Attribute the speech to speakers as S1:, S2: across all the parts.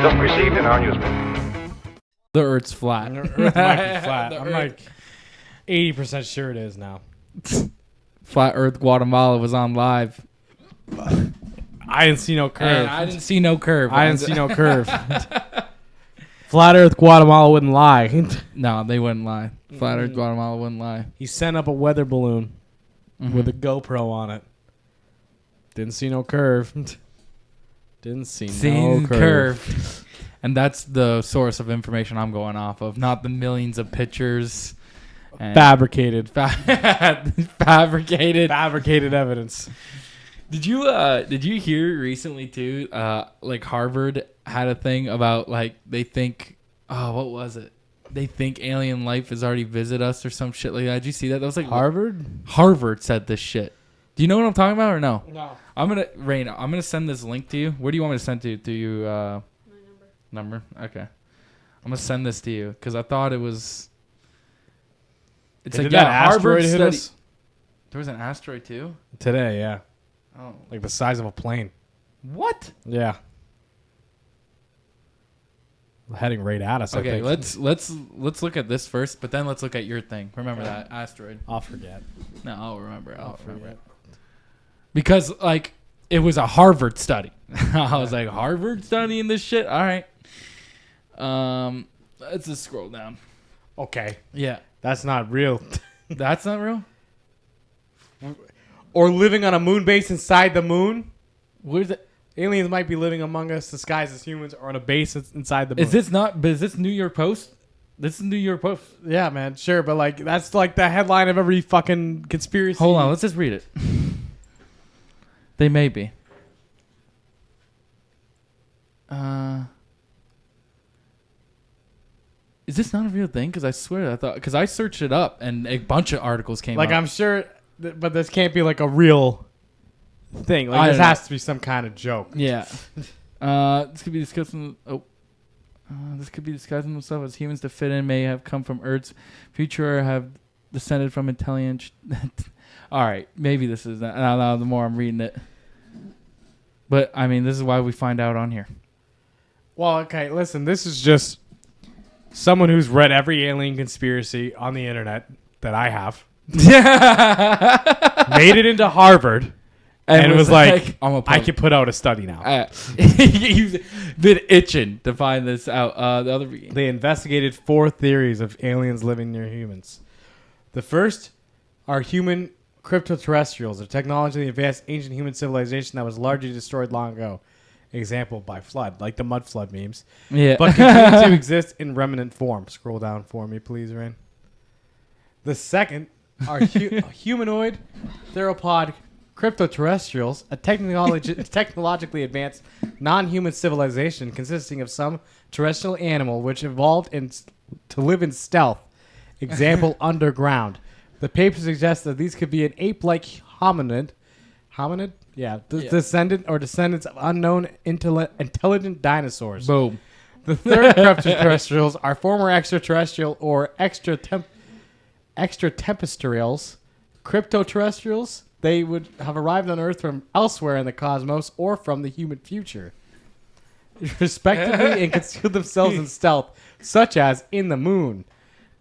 S1: just received in our newspaper.
S2: The Earth's flat.
S3: The Earth might be flat. I'm like 80% sure it is now.
S2: Flat Earth Guatemala was on live.
S3: I didn't see no curve.
S2: And I didn't see no curve.
S3: I didn't see no curve. Flat Earth Guatemala wouldn't lie.
S2: No, they wouldn't lie. Flat Earth Guatemala wouldn't lie.
S3: He sent up a weather balloon with a GoPro on it. Didn't see no curve. Didn't see no curve.
S2: And that's the source of information I'm going off of, not the millions of pictures. And
S3: Fabricated evidence.
S2: Did you hear recently too? Like Harvard had a thing about like they think, what was it? They think alien life has already visited us or some shit like that. Did you see that? That was like
S3: Harvard.
S2: Harvard said this shit. Do you know what I'm talking about or no?
S3: No.
S2: I'm gonna send this link to you. Where do you want me to send it to? To you? My number. Okay. I'm gonna send this to you because I thought it was. It's
S3: Hey,
S2: like
S3: did that asteroid
S2: Harvard
S3: hit
S2: study.
S3: us?
S2: There was an asteroid too.
S3: Today, yeah.
S2: Oh.
S3: Like the size of a plane.
S2: What?
S3: Yeah. Heading right at us.
S2: Okay,
S3: I think.
S2: let's look at this first, but then let's look at your thing. Remember that asteroid?
S3: I'll forget.
S2: No, I'll remember. I'll remember
S3: forget.
S2: it. Because like it was a Harvard study. I was like, Harvard studying this shit? All right. Let's just scroll down.
S3: Okay.
S2: Yeah.
S3: That's not real.
S2: That's not real?
S3: Or living on a moon base inside the moon.
S2: Where's it?
S3: Aliens might be living among us disguised as humans or on a base inside the moon.
S2: Is this not? But is this New York Post? This is New York Post.
S3: Yeah, man. Sure, but like that's like the headline of every fucking conspiracy.
S2: Hold on, let's just read it. They may be. Is this not a real thing? Because I swear because I searched it up and a bunch of articles came
S3: Like
S2: up.
S3: I'm sure, but this can't be like a real thing.
S2: I
S3: Like this
S2: don't know.
S3: has to be some kind of joke.
S2: Yeah. This could be discussing. This could be disguising themselves as humans to fit in. May have come from Earth's future or have descended from intelligent. All right, maybe this is that. No, the more I'm reading it, but I mean, this is why we find out on here.
S3: Well, okay, listen. This is just someone who's read every alien conspiracy on the internet that I have. Made it into Harvard. And it was like, I can put out a study now.
S2: You've been itching to find this out. The other,
S3: they investigated 4 theories of aliens living near humans. The first are human cryptoterrestrials, a technologically advanced ancient human civilization that was largely destroyed long ago. Example, by flood, like the mud flood memes.
S2: Yeah.
S3: But continue to exist in remnant form. Scroll down for me, please, Rain. The second are humanoid theropod cryptoterrestrials, a technologically advanced non-human civilization consisting of some terrestrial animal which evolved to live in stealth. Example, underground. The paper suggests that these could be an ape-like hominid? Yeah. Descendants of unknown intelligent dinosaurs.
S2: Boom.
S3: The third cryptoterrestrials are former extraterrestrial or extraterrestrials. Cryptoterrestrials, they would have arrived on Earth from elsewhere in the cosmos or from the human future, respectively, and concealed themselves in stealth, such as in the moon.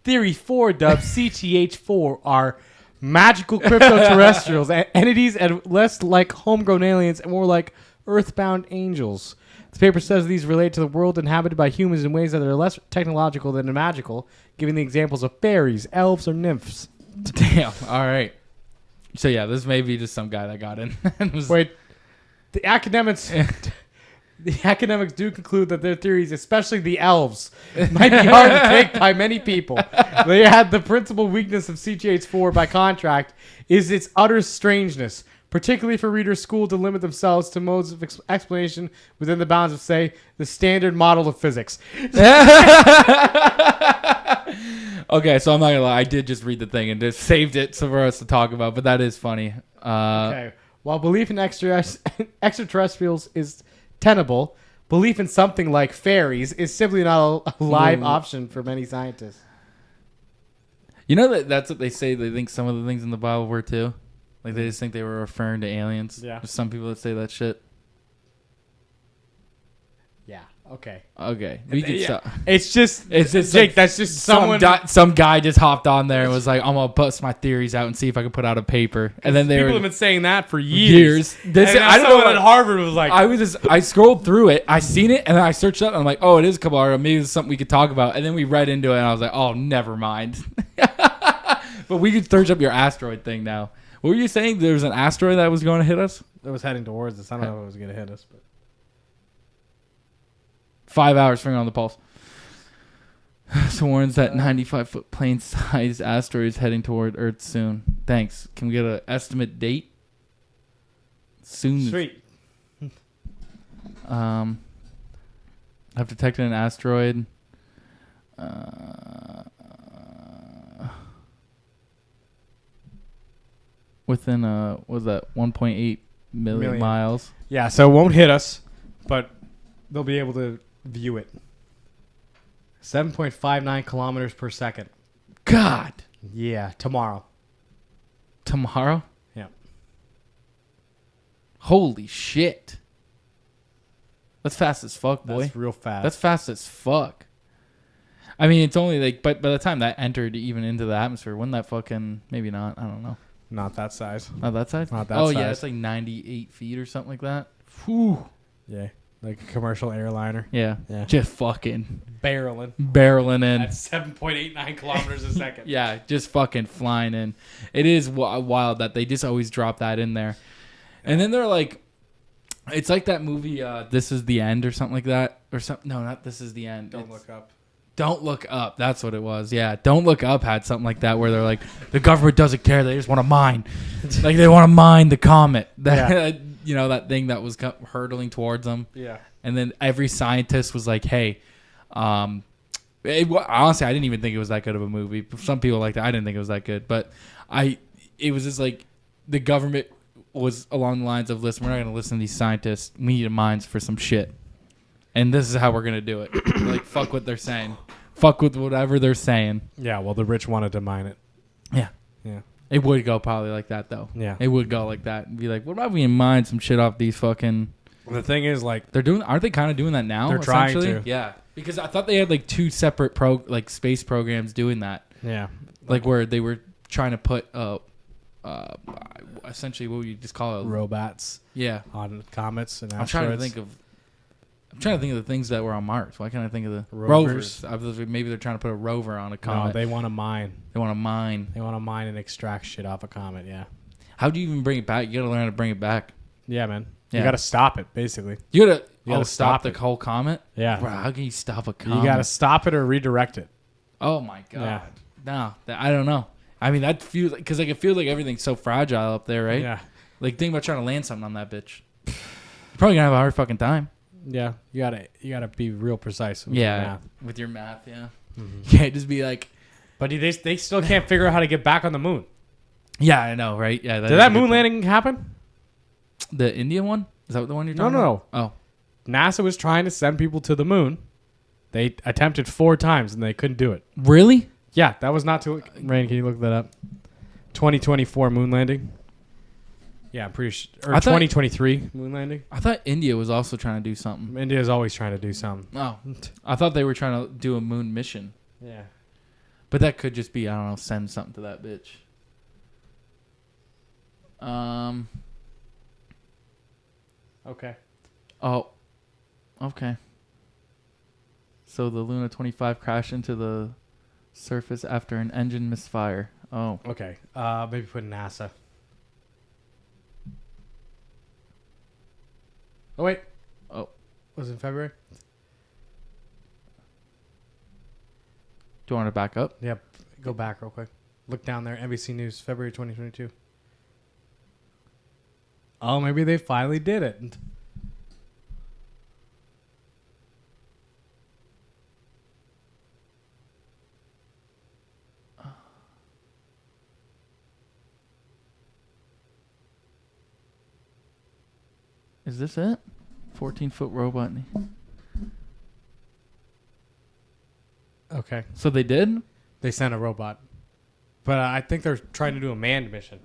S3: Theory 4, dubbed CTH4, are magical cryptoterrestrials, entities and less like homegrown aliens and more like earthbound angels. The paper says these relate to the world inhabited by humans in ways that are less technological than magical, giving the examples of fairies, elves, or nymphs.
S2: Damn. All right. So yeah, this may be just some guy that got in. And was
S3: Wait, the academics do conclude that their theories, especially the elves, might be hard to take by many people. They had the principal weakness of CTH4 by contract is its utter strangeness, particularly for readers schooled to limit themselves to modes of explanation within the bounds of, say, the standard model of physics.
S2: Okay, so I'm not gonna lie. I did just read the thing and just saved it for us to talk about, but that is funny.
S3: Okay. While belief in extraterrestrials is tenable, belief in something like fairies is simply not a live option for many scientists.
S2: You know that's what they say. They think some of the things in the Bible were too. Like they just think they were referring to aliens.
S3: Yeah.
S2: There's some people that say that shit.
S3: Yeah. Okay.
S2: Okay, we can
S3: Yeah.
S2: stop.
S3: It's just
S2: It's
S3: Jake.
S2: like
S3: That's just someone.
S2: some guy just hopped on there and was like, "I'm gonna bust my theories out and see if I can put out a paper." And then
S3: people
S2: were
S3: have been saying that for years.
S2: This,
S3: And
S2: I don't know.
S3: someone at Harvard was like,
S2: I scrolled through it, I seen it, and then I searched up, and I'm like, "Oh, it is Kabbalah. Maybe it's something we could talk about." And then we read into it, and I was like, "Oh, never mind." But we could search up your asteroid thing now. What were you saying? There was an asteroid that was going to hit us?
S3: it was heading towards us. I don't know if it was gonna hit us, but
S2: 5 hours, finger on the pulse. So warns that 95-foot plane-sized asteroid is heading toward Earth soon. Thanks. Can we get an estimate date? Soon.
S3: sweet.
S2: Have detected an asteroid. Within what was that 1.8 million miles?
S3: Yeah, so it won't hit us, but they'll be able to view it. 7.59 kilometers per second.
S2: God.
S3: Yeah, tomorrow.
S2: Tomorrow?
S3: Yeah.
S2: Holy shit. That's fast as fuck, boy.
S3: That's real fast.
S2: That's fast as fuck. I mean, it's only like, but by the time that entered even into the atmosphere, wouldn't that fucking, maybe not, I don't know.
S3: not that size.
S2: Not that size?
S3: Not that
S2: oh,
S3: size.
S2: yeah, it's like 98 feet or something like that. Whew.
S3: Yeah, like a commercial airliner.
S2: Yeah.
S3: Yeah.
S2: Just fucking
S3: Barreling.
S2: barreling in.
S3: At 7.89 kilometers a second.
S2: Yeah, just fucking flying in. It is wild that they just always drop that in there. And then they're like, it's like that movie, This Is the End or something like that. Or something. No, not This Is the End.
S3: Don't look up.
S2: Don't Look Up. That's what it was. Yeah. Don't Look Up had something like that where they're like, the government doesn't care. They just want to mine. Like they want to mine the comet. That, you know, that thing that was hurtling towards them.
S3: Yeah.
S2: And then every scientist was like, hey, honestly, I didn't even think it was that good of a movie. Some people like that. I didn't think it was that good. But it was just like the government was along the lines of, listen, we're not going to listen to these scientists. We need mines for some shit. And this is how we're going to do it. Like, fuck what they're saying. Fuck with whatever they're saying.
S3: Yeah, well, the rich wanted to mine it.
S2: Yeah.
S3: Yeah.
S2: It would go probably like that, though.
S3: Yeah.
S2: It would go like that. And be like, what about we mine some shit off these fucking...
S3: The thing is, like,
S2: Aren't they kind of doing that now?
S3: They're trying
S2: essentially?
S3: to.
S2: Yeah. Because I thought they had like two separate space programs doing that.
S3: yeah.
S2: Like where they were trying to put essentially what would you just call it?
S3: Robots
S2: Yeah.
S3: on comets and
S2: I'm
S3: asteroids.
S2: trying to think of the things that were on Mars. Why can't I think of the
S3: Rovers.
S2: rovers? Maybe they're trying to put a rover on a
S3: No,
S2: comet.
S3: they want to mine.
S2: They want to mine.
S3: They want to mine and extract shit off a comet, yeah.
S2: How do you even bring it back? You got to learn how to bring it back.
S3: Yeah, man.
S2: Yeah.
S3: You got to stop it, basically.
S2: You got
S3: You gotta
S2: to stop
S3: stop
S2: the
S3: it.
S2: whole comet?
S3: Yeah.
S2: Bro, how can you stop a comet?
S3: You got to stop it or redirect it.
S2: Oh my god.
S3: Yeah.
S2: No, I don't know. I mean, that feels like, because like it feels like everything's so fragile up there, right?
S3: Yeah.
S2: Like think about trying to land something on that bitch. You're probably gonna have a hard fucking time.
S3: Yeah. You gotta be real precise with your math.
S2: with your math. Yeah,
S3: Mhm.
S2: you can't just be like,
S3: But they still can't figure out how to get back on the moon.
S2: yeah, I know, right? Yeah.
S3: Did that moon landing happen?
S2: The Indian one? Is that the one you're
S3: No,
S2: talking
S3: no.
S2: about?
S3: NASA was trying to send people to the moon. They attempted 4 times and they couldn't do it.
S2: Oh, really?
S3: Yeah, that was not too... Rain, can you look that up? 2024 moon landing. Yeah, I'm pretty sure. Or
S2: I thought-
S3: 2023 moon landing.
S2: I thought India was also trying to do something.
S3: India's always trying to do something.
S2: Oh, I thought they were trying to do a moon mission,
S3: Yeah.
S2: but that could just be, I don't know, send something to that bitch.
S3: Okay.
S2: Oh, okay. So the Luna 25 crashed into the surface after an engine misfire. Oh,
S3: Okay. Maybe put NASA. Oh, wait.
S2: Oh.
S3: Was it in February?
S2: do you want to back up?
S3: Yep. Go back real quick. Look down there. NBC News, February 2022. Oh, maybe they finally did it.
S2: Is this it? 14-foot robot.
S3: Okay.
S2: So they did?
S3: They sent a robot. But I think they're trying to do a manned mission.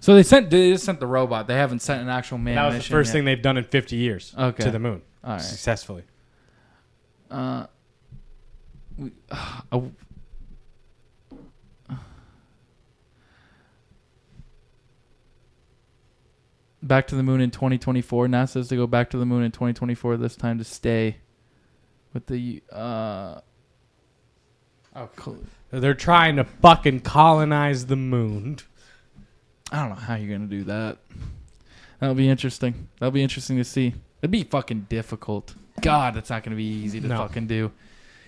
S2: So they just sent the robot. They haven't sent an actual man
S3: That was
S2: mission
S3: the first
S2: yet.
S3: thing they've done in 50 years
S2: Okay.
S3: to the moon.
S2: All right.
S3: Successfully.
S2: Back to the moon in 2024. NASA says to go back to the moon in 2024. This time to stay with the.
S3: They're trying to fucking colonize the moon.
S2: I don't know how you're gonna do that. That'll be interesting. That'll be interesting to see. It'd be fucking difficult. God, that's not gonna be easy to fucking do.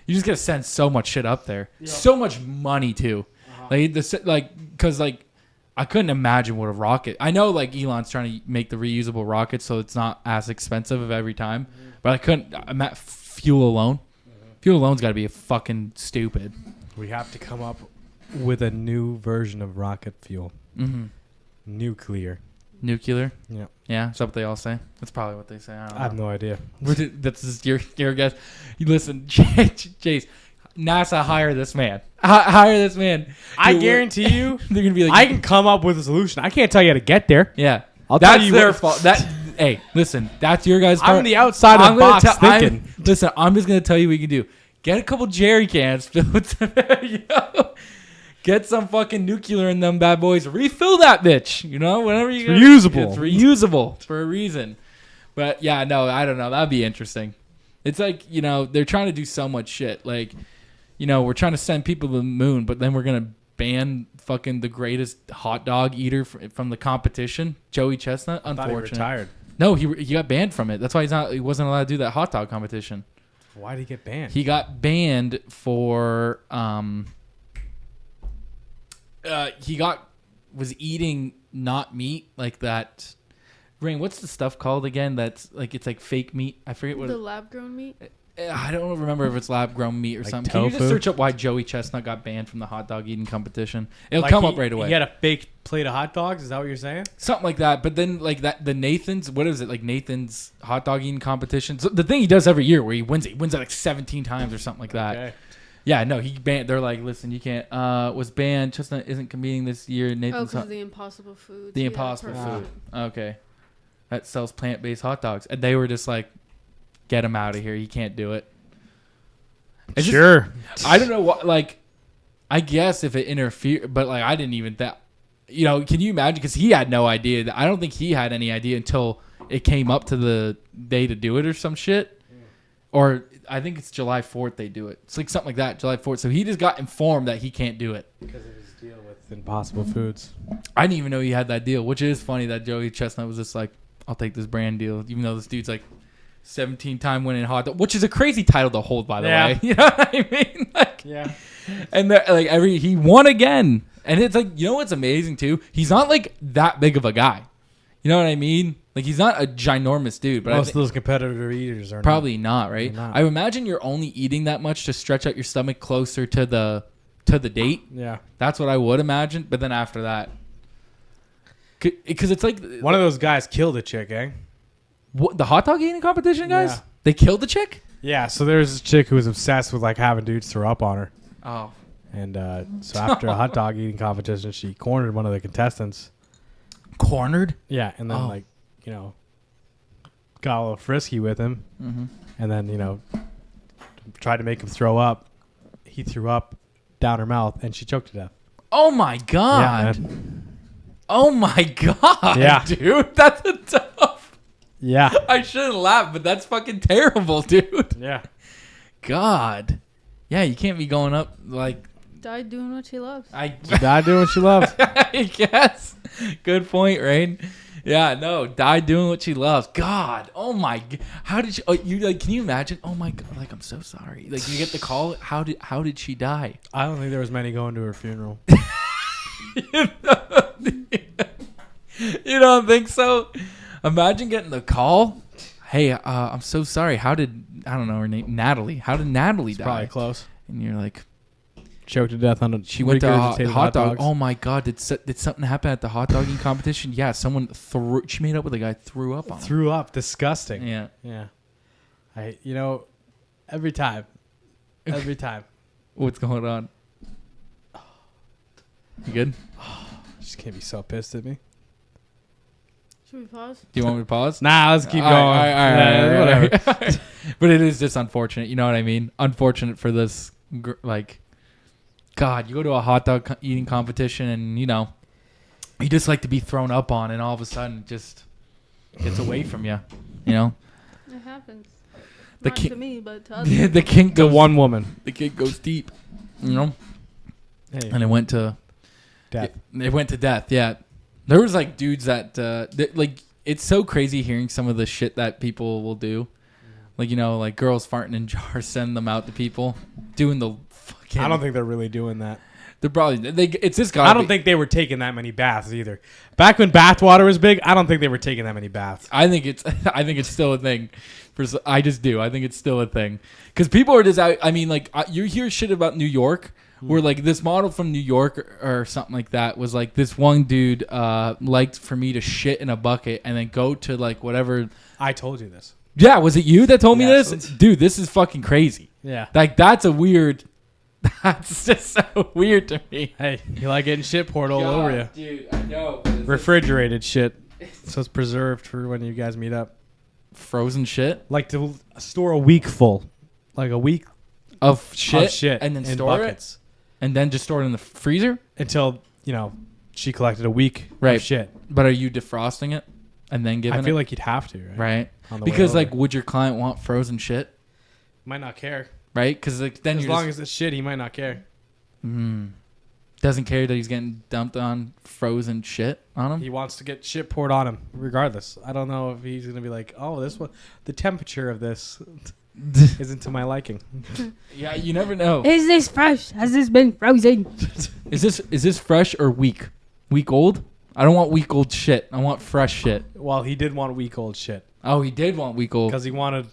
S2: You just gotta send so much shit up there. Yeah. So much money too. Because I couldn't imagine what a rocket. I know like Elon's trying to make the reusable rockets so it's not as expensive of every time. Mm-hmm. But I couldn't. I'm at fuel alone. Mm-hmm. Fuel alone's got to be fucking stupid.
S3: We have to come up with a new version of rocket fuel. Mm-hmm. Nuclear. Yeah. Yeah. Is that what they all say? That's probably what they say. I have no idea.
S2: That's just your guess. You listen, Chase. NASA, hire this man. Hire this man.
S3: I guarantee you, they're gonna be like, I can come up with a solution. I can't tell you how to get there.
S2: Yeah, that's their fault. Hey, listen, that's your guys' part.
S3: I'm the outside of the box thinking.
S2: Listen, I'm just gonna tell you what you can do. Get a couple jerry cans, fill with some, get some fucking nuclear in them bad boys. Refill that bitch. Whenever you
S3: reusable.
S2: It's reusable for a reason. But yeah, no, I don't know. That'd be interesting. It's like they're trying to do so much shit. Like. We're trying to send people to the moon, but then we're going to ban fucking the greatest hot dog eater from the competition, Joey Chestnut. Unfortunately.
S3: He retired.
S2: No, he got banned from it. That's why he wasn't allowed to do that hot dog competition.
S3: Why did he get banned?
S2: He got banned for was eating not meat like that. Rain, what's the stuff called again? That's like it's like fake meat. I forget what
S4: the lab grown meat.
S2: I don't remember if it's lab-grown meat or like something.
S3: Tofu?
S2: Can you just search up why Joey Chestnut got banned from the hot dog eating competition? It'll come up right away.
S3: He had a fake plate of hot dogs? Is that what you're saying?
S2: Something like that. But then like that, the Nathan's, what is it? Like Nathan's hot dog eating competition. So the thing he does every year where he wins it like 17 times or something like that. Okay. Yeah, no, he banned. They're like, listen, you can't. Was banned. Chestnut isn't competing this year. Nathan's
S4: because of the Impossible Foods.
S2: The Impossible Food. Okay. That sells plant-based hot dogs. And they were just like, get him out of here. He can't do it.
S3: Sure.
S2: I don't know what, like, I guess if it interfered, but like, I didn't even that, can you imagine? Because he had no idea. I don't think he had any idea until it came up to the day to do it or some shit. Or I think it's July 4th they do it. It's like something like that, July 4th. So he just got informed that he can't do it.
S3: Because of his deal with Impossible Foods.
S2: I didn't even know he had that deal, which is funny that Joey Chestnut was just like, I'll take this brand deal, even though this dude's like, 17-time winning hot dog, which is a crazy title to hold, by the way. You know what I mean? Like, yeah. And like he won again, and it's like what's amazing too? He's not like that big of a guy. You know what I mean? Like he's not a ginormous dude. But
S3: most of those competitor eaters are
S2: probably not right. Not. I imagine you're only eating that much to stretch out your stomach closer to the date.
S3: Yeah,
S2: that's what I would imagine. But then after that, because it's like
S3: one of those guys killed a chick, eh?
S2: What, the hot dog eating competition, guys? Yeah. They killed the chick?
S3: Yeah, so there's this chick who was obsessed with like having dudes throw up on her.
S2: Oh.
S3: And so after a hot dog eating competition, she cornered one of the contestants.
S2: Cornered?
S3: Yeah, and then got a little frisky with him. Mm-hmm. And then, tried to make him throw up. He threw up down her mouth and she choked to death.
S2: Oh my God.
S3: Yeah,
S2: oh my God.
S3: Yeah.
S2: Dude, that's a tough.
S3: Yeah.
S2: I shouldn't laugh, but that's fucking terrible, dude.
S3: Yeah.
S2: God. Yeah, you can't be going up like...
S4: Died doing what she loves.
S3: Died doing what she loves.
S2: I guess. Good point, Rain. Yeah, no. Died doing what she loves. God. Oh, my... How did she... Oh, can you imagine? Oh, my God. Like, I'm so sorry. Like, you get the call. How did she die?
S3: I don't think there was many going to her funeral.
S2: You don't think so? Imagine getting the call. Hey, I'm so sorry. How did, I don't know her name, Natalie. How did Natalie die?
S3: Probably close.
S2: And you're like,
S3: choked to death on a.
S2: She went to a hot dog. Oh my God! Did something happen at the hot dogging competition? Yeah, someone threw. She made up with a guy threw up on.
S3: Threw up. Disgusting.
S2: Yeah.
S3: Yeah. Every time.
S2: What's going on? You good?
S3: Just can't be so pissed at me.
S4: Should we pause?
S2: Do you want me to pause?
S3: Nah, let's keep going.
S2: All right.
S3: Whatever.
S2: But it is just unfortunate. You know what I mean? Unfortunate for this, like, God, you go to a hot dog eating competition and, you know, you just like to be thrown up on and all of a sudden it just gets away from you, you know?
S4: It happens.
S2: The
S4: Not
S2: ki-
S4: to me, but to others.
S2: the kink
S3: The
S2: goes,
S3: one woman.
S2: the kink goes deep, you know?
S3: Hey,
S2: And it went to
S3: death.
S2: It went to death, yeah. There was like dudes that, like, it's so crazy hearing some of the shit that people will do. Like, you know, like girls farting in jars, send them out to people, doing the fucking.
S3: I don't think they're really doing that.
S2: They're probably it's just gotta
S3: I don't think they were taking that many baths either. Back when bathwater was big, I don't think they were taking that many baths.
S2: I think it's still a thing. I just do. I think it's still a thing because people are just out. I mean, like you hear shit about New York. Where like this model from New York or something like that was like this one dude liked for me to shit in a bucket and then go to like whatever.
S3: I told you this.
S2: Yeah, was it you that told me
S3: Yes.
S2: this? Dude, this is fucking crazy.
S3: Yeah.
S2: Like that's a weird. That's just so weird to me.
S3: Hey, you like getting shit poured all over you.
S2: Dude, I know.
S3: Refrigerated shit. So it's preserved for when you guys meet up.
S2: Frozen shit
S3: Like to store a week full. Like a week
S2: of shit,
S3: of shit
S2: and then
S3: in
S2: store
S3: buckets.
S2: it, and then just store it in the freezer.
S3: Until, you know, she collected a week
S2: Right.
S3: of shit.
S2: But are you defrosting it and then giving
S3: I
S2: it?
S3: feel like you'd have to, right?
S2: Right.
S3: On the way
S2: Because
S3: over.
S2: like, would your client want frozen shit?
S3: Might not care.
S2: Right. Because like then
S3: As
S2: you're
S3: long as it's shit, he might not care.
S2: doesn't care that he's getting dumped on frozen shit on him.
S3: He wants to get shit poured on him, regardless. I don't know if he's gonna be like, "Oh, this one, the temperature of this isn't to my liking."
S2: Yeah, you never know.
S4: Is this fresh? Has this been frozen?
S2: Is this fresh or weak? Week old? I don't want week old shit. I want fresh shit.
S3: Well, he did want week old shit
S2: Oh, he did want week old.
S3: because he wanted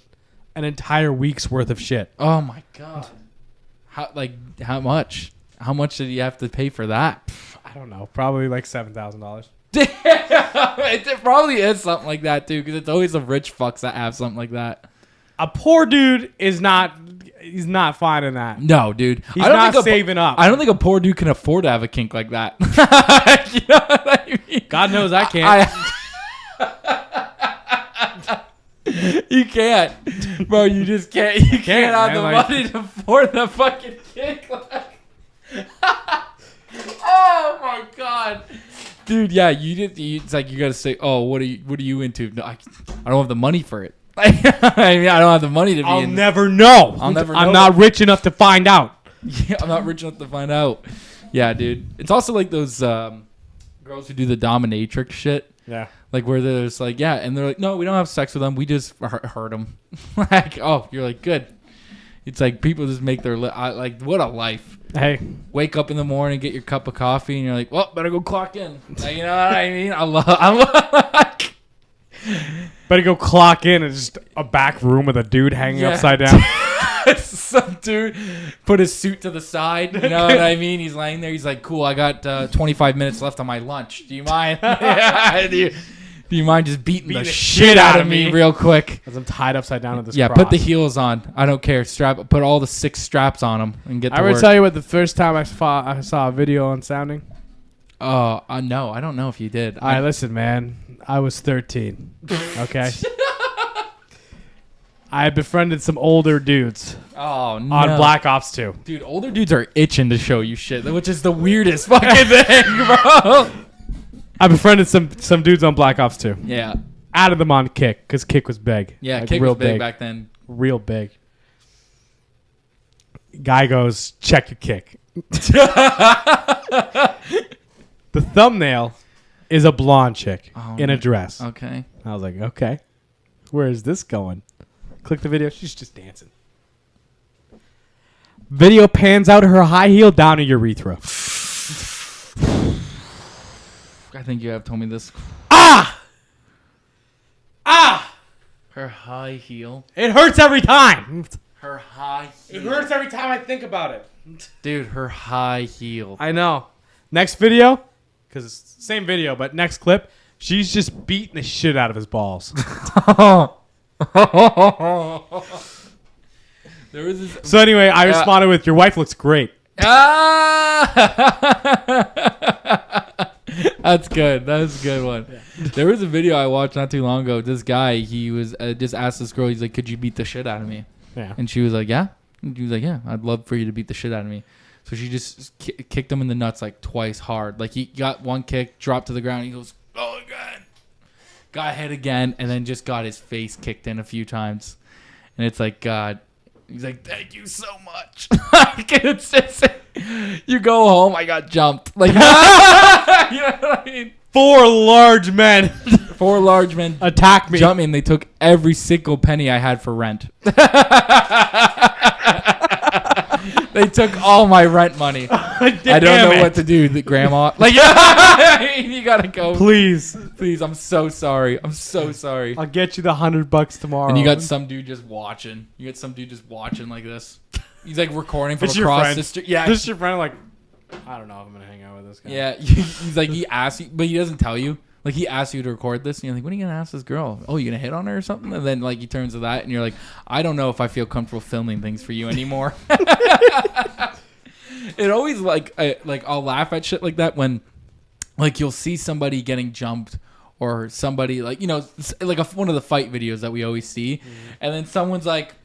S3: an entire week's worth of shit.
S2: Oh my god. How much? How much did he have to pay for that?
S3: I don't know, probably like $7,000.
S2: It probably is something like that too, because it's always the rich fucks that have something like that.
S3: A poor dude is not. He's not finding that.
S2: No, dude.
S3: He's not saving up.
S2: I don't think a poor dude can afford to have a kink like that. You know what I mean?
S3: God knows I can't.
S2: You can't, bro. You just can't. You can't have
S3: man,
S2: the
S3: like-
S2: money to afford the fucking kink. Oh my god, dude. Yeah, it's like you gotta say, oh, what are you into? No, I don't have the money for it. I mean, I don't have the money to be.
S3: I'll never know.
S2: I'll never
S3: I'm
S2: know.
S3: not rich enough to find out.
S2: Yeah, I'm not rich enough to find out. Yeah, dude. It's also like those girls who do the dominatrix shit.
S3: Yeah.
S2: Like where there's like, yeah, and they're like, no, we don't have sex with them. We just hurt them. Like, oh, you're like, good. It's like people just make their like, what a life.
S3: Hey,
S2: Wake up in the morning, get your cup of coffee, and you're like, well, better go clock in. Like, you know what I mean? I love.
S3: better go clock in. It's just a back room with a dude hanging
S2: Yeah.
S3: upside down.
S2: Some dude put his suit to the side. You know what I mean? He's laying there. He's like, cool, I got 25 minutes left on my lunch. Do you mind? Yeah, do you mind just beating the shit out of me real quick?
S3: As I'm tied upside down at this
S2: Yeah,
S3: cross.
S2: put the heels on. I don't care. Put all the 6 straps on them and get to
S3: I ever
S2: work.
S3: tell you what the first time I saw a video on sounding?
S2: No, I don't know if you did.
S3: All right, listen, man. I was 13. Okay. I befriended some older dudes
S2: Oh no.
S3: on Black Ops 2.
S2: Dude, older dudes are itching to show you shit, which is the weirdest fucking thing, bro.
S3: I befriended some dudes on Black Ops 2.
S2: Yeah.
S3: Added them on Kick because Kick was big.
S2: Yeah,
S3: Like,
S2: Kick
S3: real
S2: was big back then.
S3: Real big. Guy goes, check your Kick. The thumbnail is a blonde chick in a dress.
S2: Okay.
S3: I was like, okay, where is this going? Click the video. She's just dancing. Video pans out her high heel down her urethra.
S2: I think you have told me this.
S3: Ah!
S2: Her high heel.
S3: It hurts every time.
S2: Her high heel.
S3: It hurts every time I think about it.
S2: Dude, her high heel.
S3: I know. Next video, because it's the same video, but next clip, she's just beating the shit out of his balls.
S2: There was this.
S3: So anyway, I responded with, your wife looks great.
S2: Ah! That's good. That was a good one. There was a video I watched not too long ago. This guy, he was just asked this girl, he's like, "Could you beat the shit out of me?"
S3: Yeah.
S2: And she was like, "Yeah." And he was like, "Yeah, I'd love for you to beat the shit out of me." So she just kicked him in the nuts like twice hard. Like he got one kick, dropped to the ground. He goes, "Oh again," got hit again, and then just got his face kicked in a few times. And it's like, God. He's like, "Thank you so much." Like, it's just, you go home, I got jumped. Like, you know what I mean?
S3: 4 large men
S2: 4 large men
S3: attack me.
S2: jumped me, and they took every single penny I had for rent. They took all my rent money. I don't know what to do, the grandma. Like, you gotta go.
S3: Please.
S2: I'm so sorry. I'm so sorry.
S3: I'll get you the $100 tomorrow.
S2: And you got some dude just watching. You got some dude just watching like this. He's like recording from
S3: It's your
S2: across
S3: friend.
S2: the street. Yeah.
S3: This is your friend, like, I don't know if I'm going to hang out with this guy.
S2: Yeah. He's like, he asks you, but he doesn't tell you. Like, he asks you to record this, and you're like, "What are you going to ask this girl? Oh, you going to hit on her or something?" And then, like, he turns to that, and you're like, "I don't know if I feel comfortable filming things for you anymore." It always, I'll laugh at shit like that when, like, you'll see somebody getting jumped or somebody, like, you know, like one of the fight videos that we always see, and then someone's like,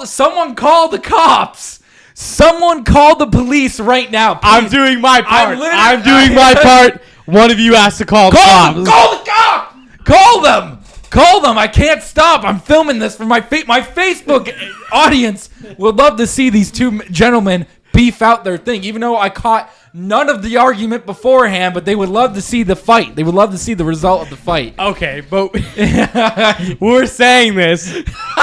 S2: someone call the cops. Someone call the police right now. Please.
S3: I'm doing my part.
S2: I'm
S3: I'm doing my part. One of you has to call the
S2: Call
S3: cops.
S2: them! Call the cop! Call them! Call them! I can't stop. I'm filming this for my Facebook audience. Would love to see these two gentlemen beef out their thing. Even though I caught none of the argument beforehand, but they would love to see the fight. They would love to see the result of the fight.
S3: Okay, but we're saying this,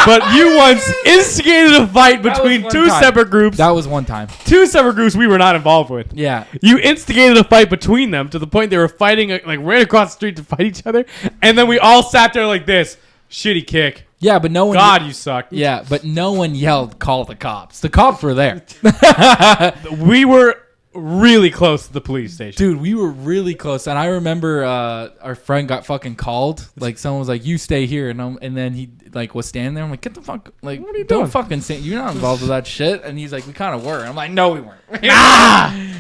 S3: but you once instigated a fight between
S2: one
S3: two
S2: time.
S3: separate groups.
S2: That was one time.
S3: Two separate groups we were not involved with.
S2: Yeah.
S3: You instigated a fight between them to the point they were fighting like right across the street to fight each other, and then we all sat there like this. Shitty kick.
S2: Yeah, but no one.
S3: God, you suck.
S2: Yeah, but no one yelled, "Call the cops." The cops were there.
S3: We were really close to the police station.
S2: Dude, we were really close, and I remember our friend got fucking called. Like, someone was like, "You stay here," and then he like was standing there. I'm like, "Get the fuck! Like, what are you doing? Don't fucking say you're not involved with that shit." And he's like, "We kind of were." I'm like, "No, we weren't.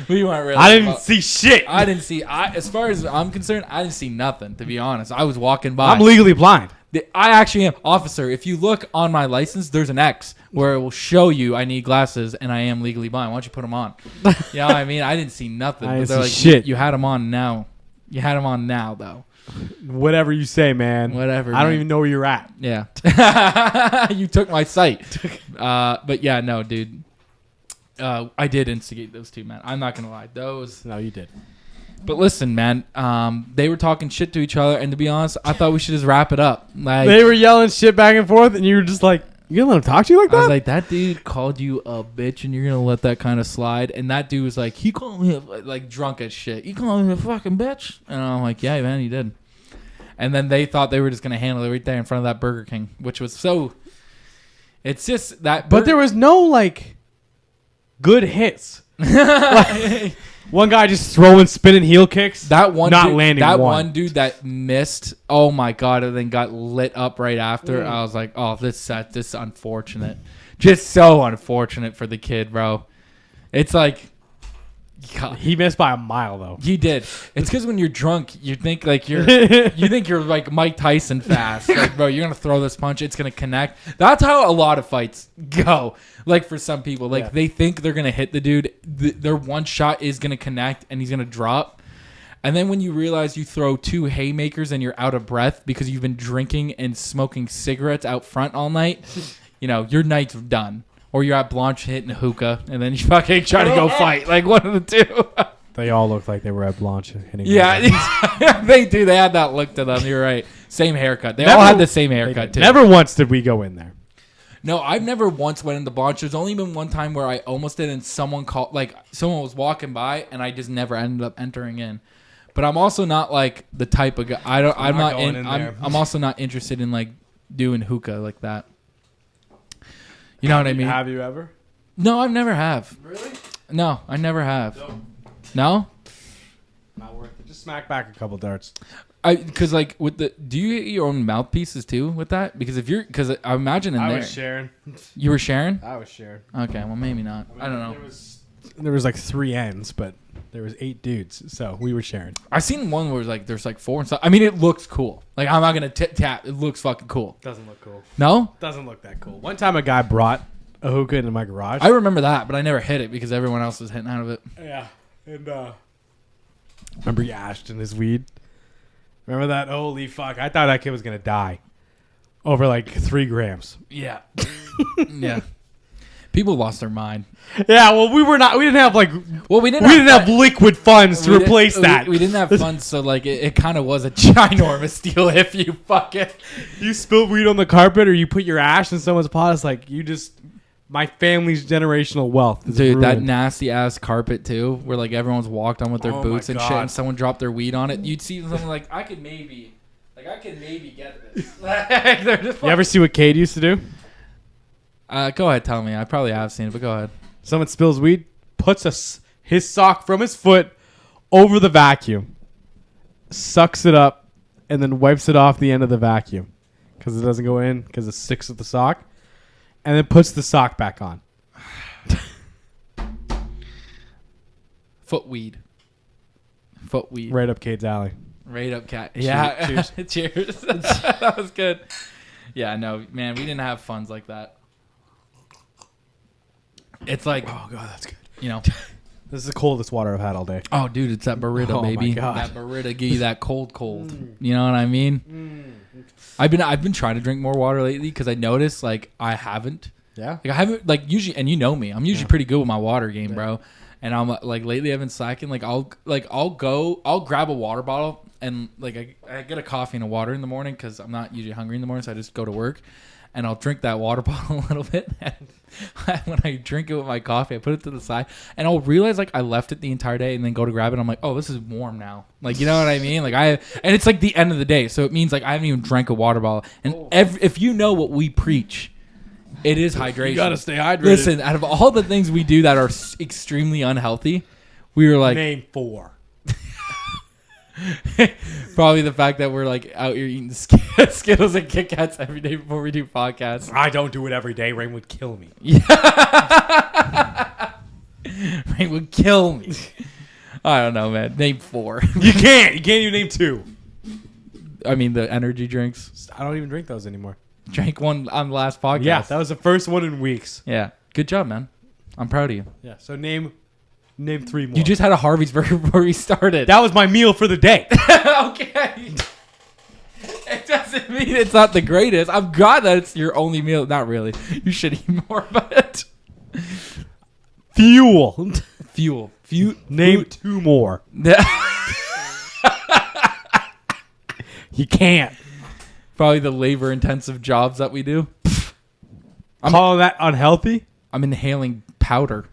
S2: We weren't really."
S3: I didn't see shit.
S2: I didn't see. As far as I'm concerned, I didn't see nothing. To be honest, I was walking by.
S3: I'm legally blind.
S2: I actually am. Officer, if you look on my license, there's an X where it will show you I need glasses and I am legally blind. Why don't you put them on? You know what I mean? I didn't see nothing.
S3: I
S2: But they're
S3: didn't
S2: like,
S3: see shit.
S2: You had them on now. You had them on now, though.
S3: Whatever you say, man.
S2: Whatever.
S3: I don't
S2: man.
S3: even know where you're at.
S2: Yeah. You took my sight. But yeah, no, dude. I did instigate those two, man. I'm not going to lie. Those.
S3: No, you did.
S2: But listen, man, they were talking shit to each other, and to be honest, I thought we should just wrap it up. Like,
S3: They were yelling shit back and forth, and you were just like, "You gonna let him talk to you like
S2: I was
S3: that?"
S2: like, that dude called you a bitch, and you're gonna let that kind of slide. And that dude was like, he called me like drunk as shit. You called me a fucking bitch, and I'm like, yeah, man, he did. And then they thought they were just gonna handle it right there in front of that Burger King, which was so. It's just that.
S3: But there was no like good hits. Like, one guy just throwing spinning heel kicks.
S2: That one
S3: not
S2: dude,
S3: landing
S2: that
S3: one
S2: dude that missed, oh my god, and then got lit up right after. I was like, oh, this is unfortunate. Just so unfortunate for the kid, bro. It's like, God.
S3: He missed by a mile though.
S2: He did. It's because when you're drunk, you think like you're like Mike Tyson fast. Like, bro, you're gonna throw this punch, it's gonna connect. That's how a lot of fights go. Like, for some people, like they think they're gonna hit the dude. Their one shot is gonna connect, and he's gonna drop. And then when you realize you throw 2 haymakers and you're out of breath because you've been drinking and smoking cigarettes out front all night, you know your night's done. Or you're at Blanche hitting a hookah, and then you fucking try to go fight. Like, one of the two.
S3: They all looked like they were at Blanche hitting.
S2: Yeah, they do. They had that look to them. You're right. Same haircut. They all had the same haircut, too.
S3: Never once did we go in there.
S2: No, I've never once went into Blanche. There's only been one time where I almost did, and someone was walking by, and I just never ended up entering in. But I'm also not like the type of guy. I'm also not interested in like doing hookah like that. You know what I mean?
S3: Have you ever?
S2: No, I've never have.
S3: Really?
S2: No, I never have. No?
S3: Not worth it. Just smack back a couple darts.
S2: Because like do you get your own mouthpieces too with that? Because because I imagine in
S3: I
S2: there.
S3: was sharing.
S2: You were sharing?
S3: I was sharing.
S2: Okay, well maybe not. I don't know.
S3: There was like 3 ends, but There was 8 dudes, so we were sharing.
S2: I've seen one where like there's like 4 and stuff. I mean, it looks cool. Like I'm not gonna tap. It looks fucking cool.
S3: Doesn't look cool.
S2: No,
S3: Doesn't look that cool. One time a guy brought a hookah into my garage.
S2: I remember that, but I never hit it because everyone else was hitting out of it.
S3: Yeah. And remember he ashed in his weed? Remember that? Holy fuck. I thought that kid was going to die. Over like 3 grams.
S2: Yeah, yeah. People lost their mind.
S3: Yeah, well, we didn't have like,
S2: Well, we
S3: we didn't have liquid funds to replace that.
S2: We didn't have funds, so like it kind of was a ginormous deal if you fuck it.
S3: You spill weed on the carpet or you put your ash in someone's pot, it's like my family's generational wealth is
S2: Dude, that
S3: ruined.
S2: nasty ass carpet too, where like everyone's walked on with their
S3: Oh
S2: boots
S3: my
S2: and shit,
S3: God.
S2: and someone dropped their weed on it. You'd see someone like, I could maybe get this. Like, they're just
S3: You ever see what Cade used to do?
S2: go ahead, tell me. I probably have seen it, but go ahead.
S3: Someone spills weed, puts his sock from his foot over the vacuum, sucks it up, and then wipes it off the end of the vacuum because it doesn't go in because it sticks with the sock, and then puts the sock back on.
S2: Foot weed.
S3: Right up Cade's alley.
S2: Right up, cat. Yeah.
S3: Cheers.
S2: Cheers. That was good. Yeah, no, man, we didn't have funds like that. It's like,
S3: Oh, God, that's good.
S2: you know,
S3: This is the coldest water I've had all day.
S2: oh, dude, it's that Beretta,
S3: Oh, my
S2: baby.
S3: God.
S2: That Beretta give you that cold. You know what I mean? I've been trying to drink more water lately because I noticed like I haven't.
S3: Yeah?
S2: Like I haven't like usually, and you know me, I'm usually pretty good with my water game, bro. And I'm like lately I've been slacking. Like I'll grab a water bottle and like I get a coffee and a water in the morning because I'm not usually hungry in the morning, so I just go to work. And I'll drink that water bottle a little bit. And when I drink it with my coffee, I put it to the side. And I'll realize, like, I left it the entire day and then go to grab it. I'm like, oh, this is warm now. Like, you know what I mean? Like, and it's, like, the end of the day. So it means, like, I haven't even drank a water bottle. And if you know what we preach, it is hydration.
S3: You gotta stay hydrated.
S2: Listen, out of all the things we do that are extremely unhealthy, we were like...
S3: Name 4.
S2: Probably the fact that we're like out here eating Skittles and Kit Kats every day before we do podcasts.
S3: I don't do it every day. Rain would kill me.
S2: Rain would kill me. I don't know, man. Name 4.
S3: You can't even name 2.
S2: I mean, the energy drinks.
S3: I don't even drink those anymore.
S2: Drank one on the last podcast.
S3: Yeah, that was the first one in weeks.
S2: Yeah. Good job, man. I'm proud of you.
S3: Yeah, so name 3 more.
S2: You just had a Harvey's burger before we started.
S3: That was my meal for the day.
S2: Okay. It doesn't mean it's not the greatest. I'm glad that it's your only meal. Not really. You should eat more, but
S3: Fuel.
S2: fuel.
S3: Name 2 more. You can't.
S2: Probably the labor-intensive jobs that we do.
S3: Call that unhealthy?
S2: I'm inhaling powder.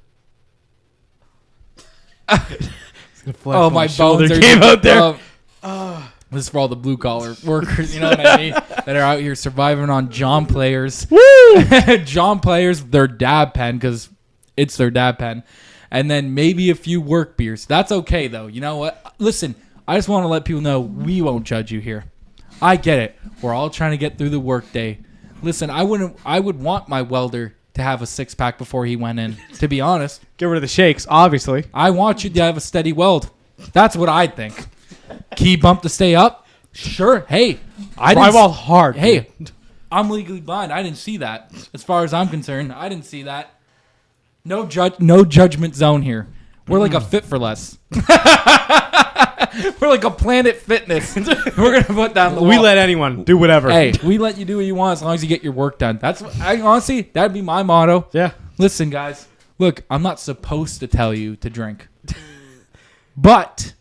S3: Oh,
S2: My
S3: shoulder
S2: bones are
S3: came out there.
S2: This is for all the blue-collar workers, you know what I mean? That are out here surviving on John Players.
S3: Woo!
S2: John Players, their dab pen, because it's their dab pen. And then maybe a few work beers. That's okay, though. You know what? Listen, I just want to let people know we won't judge you here. I get it. We're all trying to get through the work day. Listen, I would want my welder to have a 6-pack before he went in, to be honest.
S3: Get rid of the shakes, obviously.
S2: I want you to have a steady weld. That's what I think. Key bump to stay up? Sure. Hey, I didn't
S3: Drywall hard.
S2: Hey,
S3: dude.
S2: I'm legally blind. I didn't see that. As far as I'm concerned, I didn't see that. No judgment zone here. We're like a Fit for Less. We're like a Planet Fitness. We're gonna put that. On the
S3: We
S2: wall.
S3: let anyone do whatever.
S2: Hey, we let you do what you want as long as you get your work done. Honestly, that'd be my motto.
S3: Yeah.
S2: Listen, guys. Look, I'm not supposed to tell you to drink, but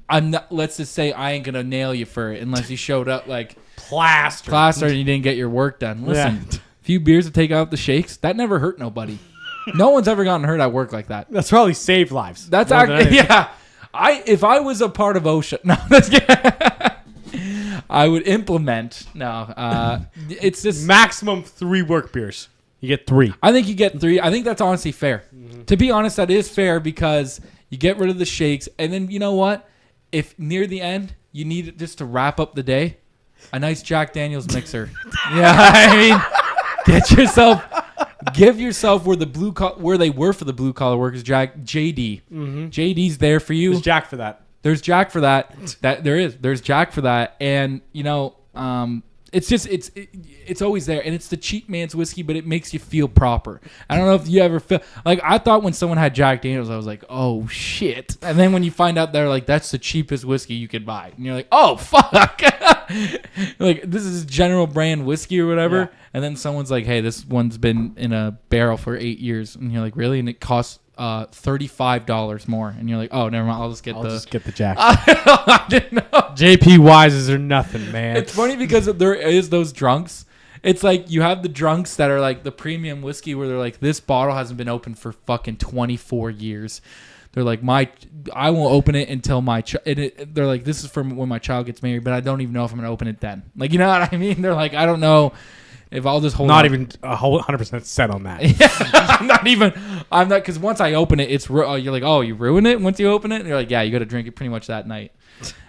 S2: I'm not. Let's just say I ain't gonna nail you for it unless you showed up like
S3: Plaster.
S2: and you didn't get your work done. Listen,
S3: Yeah.
S2: a few beers to take out the shakes. That never hurt nobody. No one's ever gotten hurt at work like that.
S3: That's probably saved lives.
S2: That's
S3: more than
S2: actually
S3: anything.
S2: yeah. If I was a part of OSHA, no, I would implement. No, it's just.
S3: Maximum 3 work beers. You get 3.
S2: I think you get 3. I think that's honestly fair. To be honest, that is fair because you get rid of the shakes, and then you know what? If near the end you need it just to wrap up the day, a nice Jack Daniel's mixer. Yeah, I mean, get yourself Give yourself where where they were for the blue collar workers. JD.
S3: Mm-hmm.
S2: JD's there for you.
S3: There's Jack for that.
S2: There's Jack for that. There's Jack for that. And it's just it's always there, and it's the cheap man's whiskey, but it makes you feel proper. I don't know if you ever feel like I thought when someone had Jack Daniels, I was like, oh shit. And then when you find out they're like, that's the cheapest whiskey you could buy, and you're like, oh fuck. Like this is general brand whiskey or whatever.
S3: Yeah.
S2: And then someone's like, hey, this one's been in a barrel for 8 years, and you're like, really? And it costs $35 more, and you're like, oh, never mind. I'll just get
S3: the Jack.
S2: I didn't know.
S3: JP Wises are nothing, man.
S2: It's funny because there is those drunks. It's like you have the drunks that are like the premium whiskey where they're like, this bottle hasn't been opened for fucking 24 years. They're like, I won't open it until they're like, this is from when my child gets married, but I don't even know if I'm gonna open it then. Like, you know what I mean? They're like, I don't know if I'll just hold.
S3: Not
S2: on.
S3: Even a whole 100% set on that.
S2: I'm not because once I open it, you're like, oh, you ruin it once you open it. And you're like, yeah, you got to drink it pretty much that night.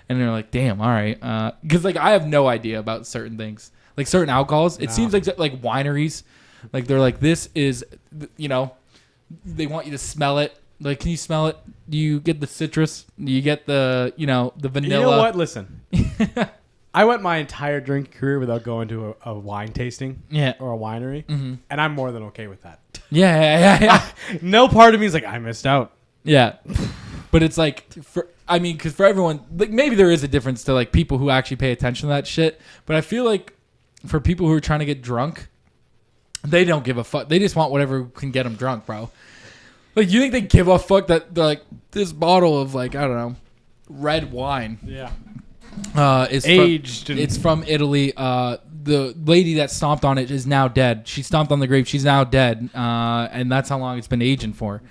S2: And they're like, damn, all right, because like I have no idea about certain things, like certain alcohols. It seems like wineries, like they're like, this is, they want you to smell it. Like, can you smell it? Do you get the citrus? Do you get the the vanilla?
S3: You know what? Listen, I went my entire drinking career without going to a wine tasting, or a winery, and I'm more than okay with that.
S2: Yeah.
S3: No part of me is like, I missed out.
S2: Yeah, but it's like because for everyone, like maybe there is a difference to like people who actually pay attention to that shit. But I feel like for people who are trying to get drunk, they don't give a fuck. They just want whatever can get them drunk, bro. Like, you think they give a fuck that they're like, this bottle of like, I don't know, red wine.
S3: Yeah.
S2: Is
S3: aged.
S2: It's from Italy. The lady that stomped on it is now dead. She stomped on the grape. She's now dead. And that's how long it's been aging for.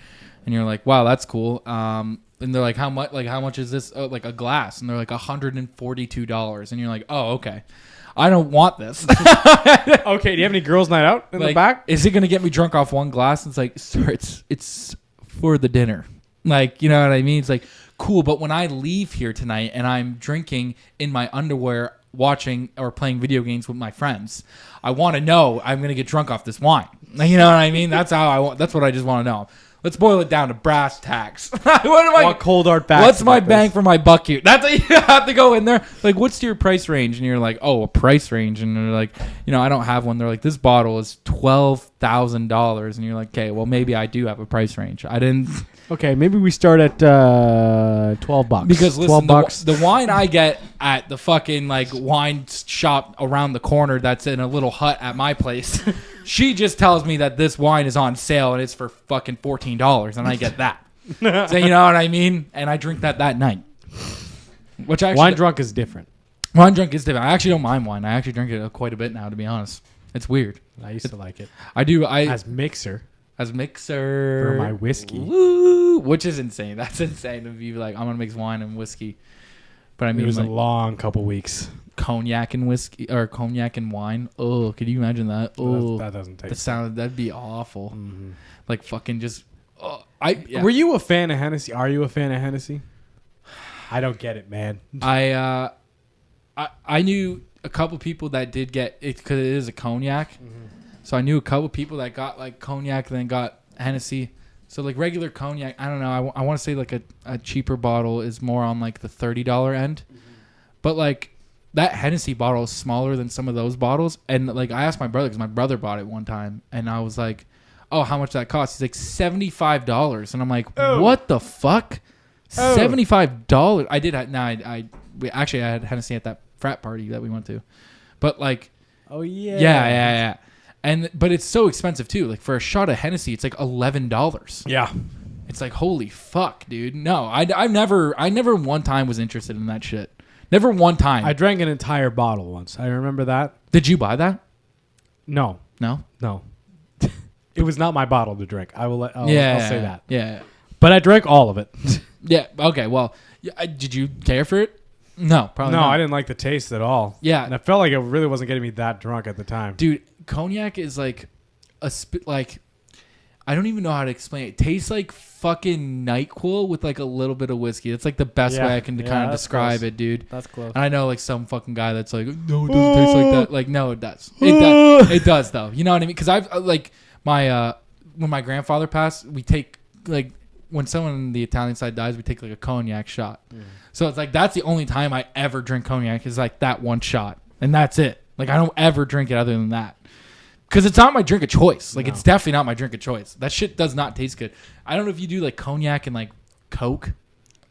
S2: And you're like, wow, that's cool. And they're like, how much? Like, how much is this? Like a glass? And they're like $142. And you're like, oh, okay. I don't want this.
S3: Okay, do you have any girls' night out in the back?
S2: Is it gonna get me drunk off one glass? It's like, sir, it's for the dinner. Like, you know what I mean? It's like, cool, but when I leave here tonight and I'm drinking in my underwear, watching or playing video games with my friends, I want to know I'm gonna get drunk off this wine. You know what I mean? That's how I want. That's what I just want to know. Let's boil it down to brass tacks.
S3: What cold hard facts?
S2: What's my bang for my buck here? That's what you have to go in there. Like, what's your price range? And you're like, oh, a price range. And they're like, I don't have one. They're like, this bottle is $12,000. And you're like, okay, well, maybe I do have a price range. I didn't.
S3: Okay, maybe we start at $12.
S2: Because listen,
S3: $12.
S2: The wine I get at the fucking like wine shop around the corner that's in a little hut at my place, she just tells me that this wine is on sale and it's for fucking $14, and I get that. So you know what I mean? And I drink that night. Which actually,
S3: wine drunk is different.
S2: Wine drunk is different. I actually don't mind wine. I actually drink it quite a bit now, to be honest. It's weird.
S3: I used to like it.
S2: I do.
S3: As mixer
S2: for
S3: my whiskey.
S2: Woo, which is insane. That's insane to be like, I'm gonna mix wine and whiskey. But I mean,
S3: it was
S2: like,
S3: a long couple weeks.
S2: Cognac and whiskey, or cognac and wine. Oh, could you imagine that? Oh,
S3: that doesn't taste.
S2: The sound, that'd be awful.
S3: Mm-hmm.
S2: Like fucking just.
S3: Were you a fan of Hennessy? Are you a fan of Hennessy? I don't get it, man.
S2: I knew a couple people that did get it because it is a cognac. Mm-hmm. So I knew a couple people that got like cognac and then got Hennessy. So like regular cognac, I don't know. I want to say like a cheaper bottle is more on like the $30 end. Mm-hmm. But like that Hennessy bottle is smaller than some of those bottles. And like I asked my brother because my brother bought it one time. And I was like, oh, how much that cost? He's like $75. And I'm like, what the fuck? $75. I did. I had Hennessy at that frat party that we went to. But like.
S3: Oh, yeah.
S2: Yeah. But it's so expensive too. Like for a shot of Hennessy, it's like $11.
S3: Yeah,
S2: it's like holy fuck, dude. No, I never one time was interested in that shit. Never one time.
S3: I drank an entire bottle once. I remember that.
S2: Did you buy that?
S3: No. It was not my bottle to drink. I'll say that.
S2: Yeah.
S3: But I drank all of it.
S2: Yeah. Okay. Well, did you care for it? No, probably not.
S3: No, I didn't like the taste at all.
S2: Yeah.
S3: And I felt like it really wasn't getting me that drunk at the time.
S2: Dude, cognac is like I don't even know how to explain it. It tastes like fucking NyQuil with like a little bit of whiskey. That's like the best way I can kind of
S3: that's
S2: describe
S3: close.
S2: it, dude.
S3: That's close.
S2: And I know like some fucking guy that's like, no, it doesn't taste like that. Like, no, it does. It does though. You know what I mean? Because I've like my when my grandfather passed, we take like when someone on the Italian side dies, we take like a cognac shot. So it's like that's the only time I ever drink cognac is like that one shot, and that's it. Like I don't ever drink it other than that. Because it's not my drink of choice. Like, it's definitely not my drink of choice. That shit does not taste good. I don't know if you do, like, cognac and, like, Coke.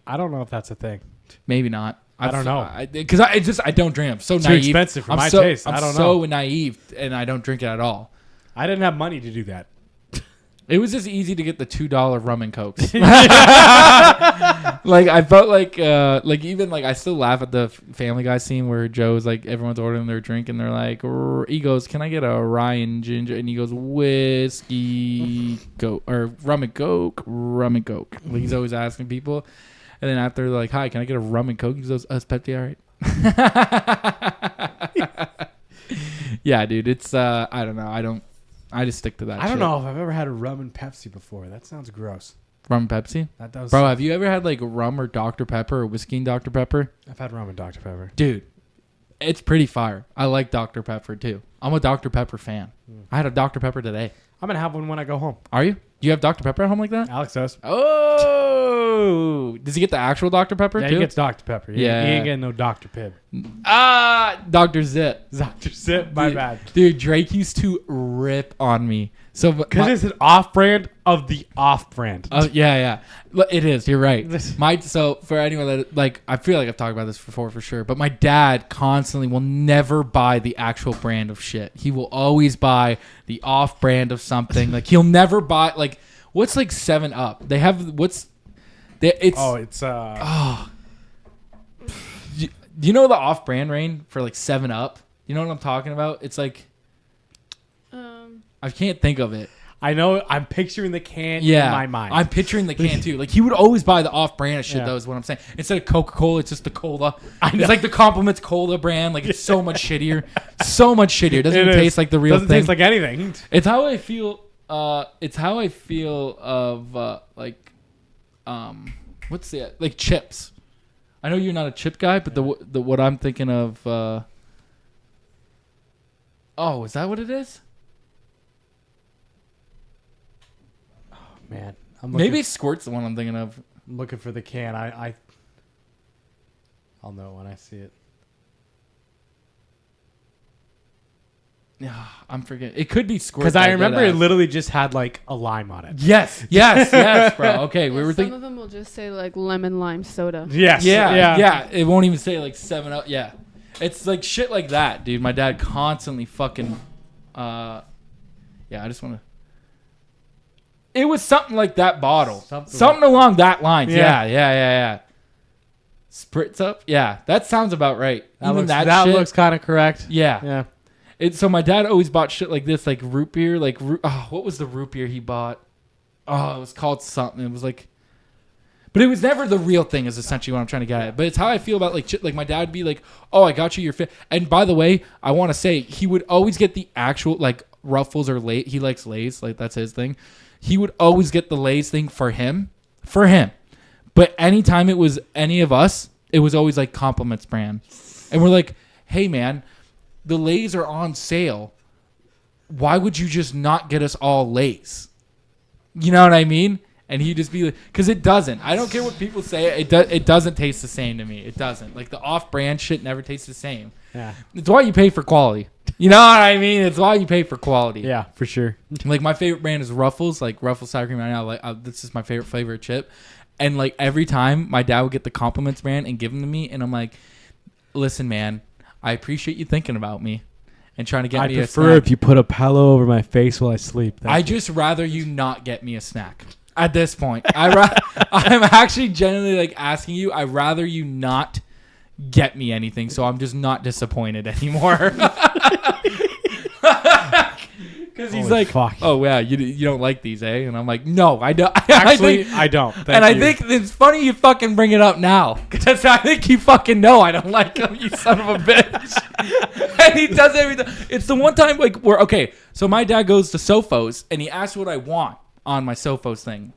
S3: I don't know if that's a thing.
S2: Maybe not.
S3: I don't know.
S2: Because I don't drink. I'm so
S3: Too
S2: naive.
S3: expensive for my taste. I don't know.
S2: I'm so naive, and I don't drink it at all.
S3: I didn't have money to do that.
S2: It was just easy to get the $2 rum and Cokes. Like, I felt like even, like, I still laugh at the Family Guy scene where Joe's, like, everyone's ordering their drink, and they're like, he goes, can I get a Ryan ginger? And he goes, whiskey, or rum and Coke. Like, he's always asking people. And then after, they're like, hi, can I get a rum and Coke? He goes, is Pepsi all right? Yeah, dude, it's, I don't know. I just stick to that
S3: I don't
S2: shit.
S3: know if I've ever had a rum and Pepsi before. That sounds gross.
S2: Rum and Pepsi?
S3: That does.
S2: Bro, have you ever had like rum or Dr. Pepper or whiskey and Dr. Pepper?
S3: I've had rum and Dr. Pepper.
S2: Dude, it's pretty fire. I like Dr. Pepper too. I'm a Dr. Pepper fan. I had a Dr. Pepper today.
S3: I'm going to have one when I go home.
S2: Are you? Do you have Dr. Pepper at home like that?
S3: Alex does.
S2: Oh! Does he get the actual Dr. Pepper
S3: Yeah,
S2: too?
S3: he gets Dr. Pepper.
S2: Yeah.
S3: He ain't getting no Dr. Pibb.
S2: Dr. Zip.
S3: Dr. Zip, my
S2: Dude,
S3: bad.
S2: Dude, Drake used to rip on me. So
S3: Because it's an off-brand of the off-brand.
S2: Yeah. It is. You're right. So for anyone that like, I feel like I've talked about this before for sure, but my dad constantly will never buy the actual brand of shit. He will always buy the off-brand of something. Like he'll never buy like what's like 7-Up. They have it's. Do you know the off-brand rain for like 7-Up? You know what I'm talking about? It's like I can't think of it.
S3: I know. I'm picturing the can in my mind.
S2: I'm picturing the can too. Like he would always buy the off-brand shit. Though is what I'm saying. Instead of Coca-Cola, it's just the cola. It's like the Compliments Cola brand. Like it's so much shittier. So much shittier. It doesn't even taste like the real thing.
S3: Doesn't taste like anything.
S2: It's how I feel. It's how I feel of like what's that? Like chips. I know you're not a chip guy, but the what I'm thinking of. Oh, is that what it is?
S3: Man,
S2: Maybe Squirt's the one I'm thinking of.
S3: I'm looking for the can. I'll know when I see it.
S2: Yeah, I'm forgetting. It could be Squirt.
S3: Because I remember it literally just had like a lime on it.
S2: Yes, bro. Okay, we were
S4: Some
S2: thinking.
S4: of them will just say like lemon lime soda.
S3: Yes.
S2: Yeah. It won't even say like 7-Up. Yeah, it's like shit like that, dude. My dad constantly fucking. Yeah, I just want to. It was something like that bottle. Something along that lines. Yeah. Spritz up. Yeah, that sounds about right.
S3: That looks kind of correct.
S2: Yeah. So my dad always bought shit like this, like root beer. Like what was the root beer he bought? Oh, it was called something. It was like, but it was never the real thing. Is essentially what I'm trying to get at. But it's how I feel about like shit. Like my dad would be like, "Oh, I got you your fit." And by the way, I want to say he would always get the actual like Ruffles or Lay's. He likes Lay's. Like that's his thing. He would always get the Lay's thing for him. But anytime it was any of us, it was always like Compliments brand. And we're like, hey man, the Lay's are on sale. Why would you just not get us all Lay's? You know what I mean? And he'd just be like, because it doesn't. I don't care what people say. It doesn't taste the same to me. It doesn't. Like the off-brand shit never tastes the same.
S3: Yeah.
S2: It's why you pay for quality. You know what I mean? It's why you pay for quality.
S3: Yeah, for sure.
S2: Like my favorite brand is Ruffles, like Ruffles sour cream right now. Like this is my favorite flavor of chip. And like every time my dad would get the Compliments brand and give them to me, and I'm like, listen, man, I appreciate you thinking about me and trying to get me a snack. I prefer
S3: if you put a pillow over my face while I sleep.
S2: I just rather you not get me a snack at this point. I'm actually genuinely like asking you. I rather you not get me anything, so I'm just not disappointed anymore. Because he's like,
S3: fuck.
S2: oh yeah, you don't like these, eh? And I'm like, no, I don't.
S3: Actually, I don't.
S2: I think it's funny you fucking bring it up now, because I think you fucking know I don't like him, you son of a bitch. And he does everything. It's the one time like where so my dad goes to Sofos and he asks what I want on my Sophos thing.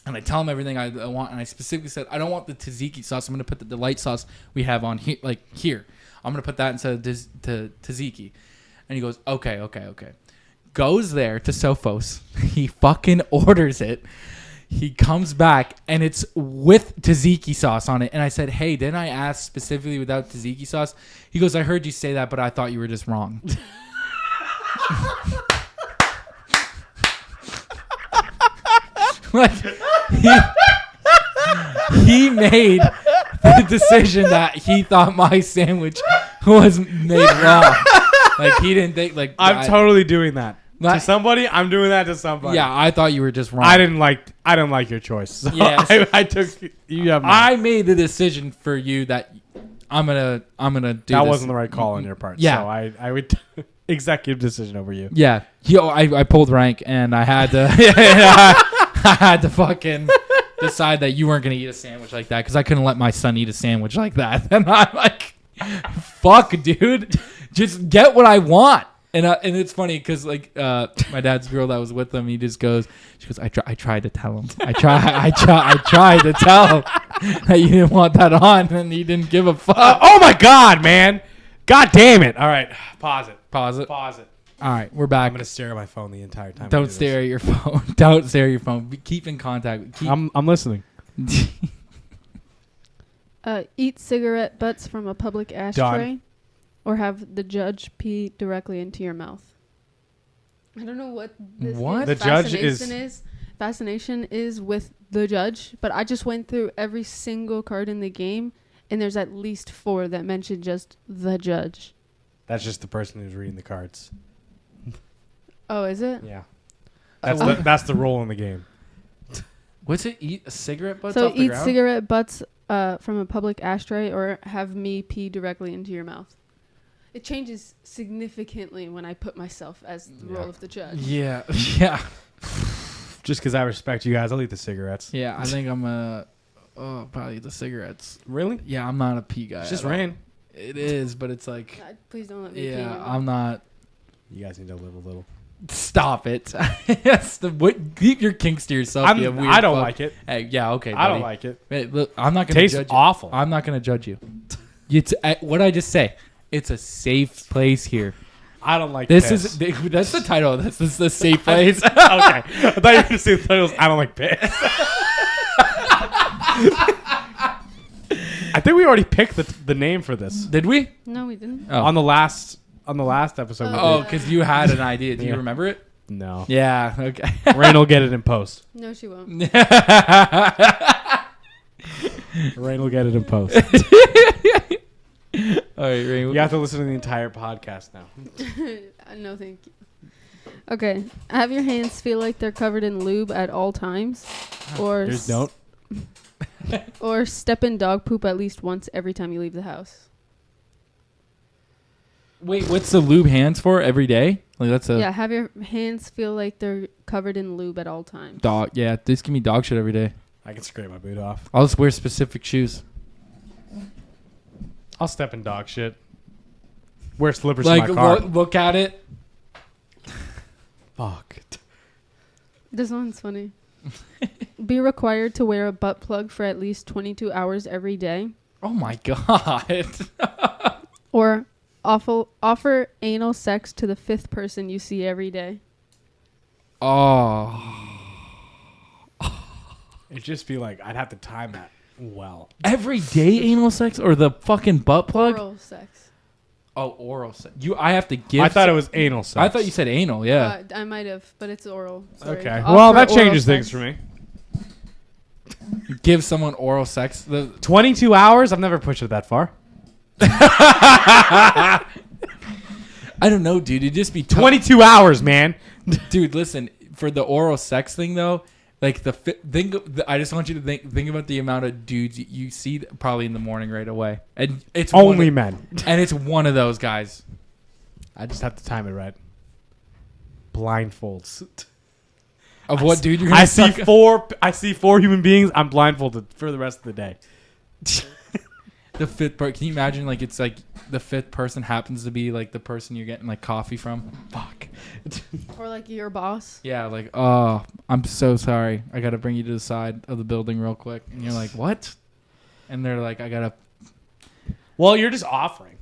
S2: And I tell him everything I want, and I specifically said I don't want the tzatziki sauce. I'm gonna put the delight sauce we have on here, like here. I'm gonna put that instead of tzatziki. And he goes, okay. Goes there to Sophos. He fucking orders it. He comes back, and it's with tzatziki sauce on it. And I said, hey, didn't I ask specifically without tzatziki sauce? He goes, I heard you say that, but I thought you were just wrong. Like, he made the decision that he thought my sandwich was made wrong. Like, he didn't think, like...
S3: I'm totally doing that.
S2: Like-
S3: To somebody, I'm doing that to somebody.
S2: Yeah, I thought you were just wrong.
S3: I didn't like your choice. So
S2: Yes.
S3: I took you have mine.
S2: I made the decision for you that I'm gonna do
S3: That
S2: this.
S3: wasn't the right call on your part.
S2: Yeah.
S3: So I would executive decision over you.
S2: Yeah. I pulled rank, and I had to I had to fucking decide that you weren't gonna eat a sandwich like that because I couldn't let my son eat a sandwich like that. And I'm like, fuck, dude, just get what I want. And it's funny because like my dad's girl that was with him, she goes, I tried to tell him, I tried to tell him that you didn't want that on, and he didn't give a fuck.
S3: Oh my god, man! God damn it! All right, pause it.
S2: Pause it. All right, we're back.
S3: I'm gonna stare at my phone the entire time.
S2: Don't stare at your phone. Don't stare at your phone. Keep in contact.
S3: I'm listening.
S4: Eat cigarette butts from a public ashtray, or have the judge pee directly into your mouth. I don't know what this
S2: What?
S3: The judge is-
S4: fascination is with the judge, but I just went through every single card in the game, and there's at least 4 that mention just the judge.
S3: That's just the person who's reading the cards.
S4: Oh, is it?
S3: Yeah. That's the role in the game.
S2: What's it? Eat a cigarette butt
S4: So
S2: off the
S4: eat
S2: ground?
S4: cigarette butts from a public ashtray, or have me pee directly into your mouth. It changes significantly when I put myself as the role of the judge.
S2: Yeah. Yeah.
S3: Just because I respect you guys, I'll eat the cigarettes.
S2: Yeah, I think I'm probably eat the cigarettes.
S3: Really?
S2: Yeah, I'm not a pee guy.
S3: It's just
S2: at all.
S3: rain.
S2: It is, but it's like,
S4: God, please don't let me pee in your
S2: yeah,
S4: mouth.
S2: I'm not.
S3: You guys need to live a little.
S2: Stop it. Keep your kinks to yourself. you weird
S3: I don't
S2: fuck.
S3: like it.
S2: Hey, yeah, okay.
S3: I don't
S2: buddy.
S3: like it.
S2: Hey, look, I'm not gonna
S3: Tastes
S2: judge you.
S3: awful.
S2: I'm not gonna judge you. What I just say? It's a safe place here.
S3: I don't like
S2: This
S3: piss.
S2: is that's the title. This is the safe place.
S3: Okay. I thought you were going to say the titles. I don't like piss. I think we already picked the name for this.
S2: Did we?
S4: No, we didn't.
S2: Oh,
S3: On the last episode.
S2: oh,
S3: We
S2: because you had an idea. Do you
S3: Yeah.
S2: remember it?
S3: did. No.
S2: Yeah. Okay.
S3: Rain will get it in post.
S4: No, she won't.
S3: Rain will get it in post.
S2: All right, Rain.
S3: You have to listen to the entire podcast now.
S4: No, thank you. Okay. Have your hands feel like they're covered in lube at all times, or
S3: Don't.
S4: or step in dog poop at least once every time you leave the house.
S2: Wait, what's the lube hands for? Every day? Like that's a
S4: Yeah, have your hands feel like they're covered in lube at all times.
S2: dog. Yeah, just give me dog shit every day.
S3: I can scrape my boot off.
S2: I'll just wear specific shoes.
S3: I'll step in dog shit. Wear slippers
S2: Like
S3: in my car.
S2: look at it.
S3: Fuck.
S4: This one's funny. Be required to wear a butt plug for at least 22 hours every day,
S2: Oh my god.
S4: or offer anal sex to the 5th person you see every day.
S2: Oh.
S3: It'd just be like, I'd have to time that well.
S2: Every day anal sex or the fucking butt plug?
S4: Oral sex.
S2: Oh, oral sex. I have to give.
S3: I thought it was anal sex.
S2: I thought you said anal. Yeah.
S4: I might have, but it's oral. Sorry.
S3: Okay.
S4: Offer
S3: Well, that
S4: oral
S3: changes things
S4: sex.
S3: for me.
S2: Give someone oral sex.
S3: 22 hours? I've never pushed it that far.
S2: I don't know, dude. It'd just be
S3: 22 hours, man.
S2: Dude, listen. For the oral sex thing, though, like I just want you to think about the amount of dudes you see probably in the morning right away, and it's
S3: Only men.
S2: and it's one of those guys.
S3: I just have to time it right. Blindfolds.
S2: Of what dude you're gonna
S3: I see
S2: suck-
S3: I see 4 human beings. I'm blindfolded for the rest of the day.
S2: The 5th part. Can you imagine? Like it's like the 5th person happens to be like the person you're getting like coffee from. Fuck.
S4: Or like your boss.
S2: Yeah, like, oh, I'm so sorry. I got to bring you to the side of the building real quick. And you're like, what? And they're like, I got to.
S3: Well, you're just offering.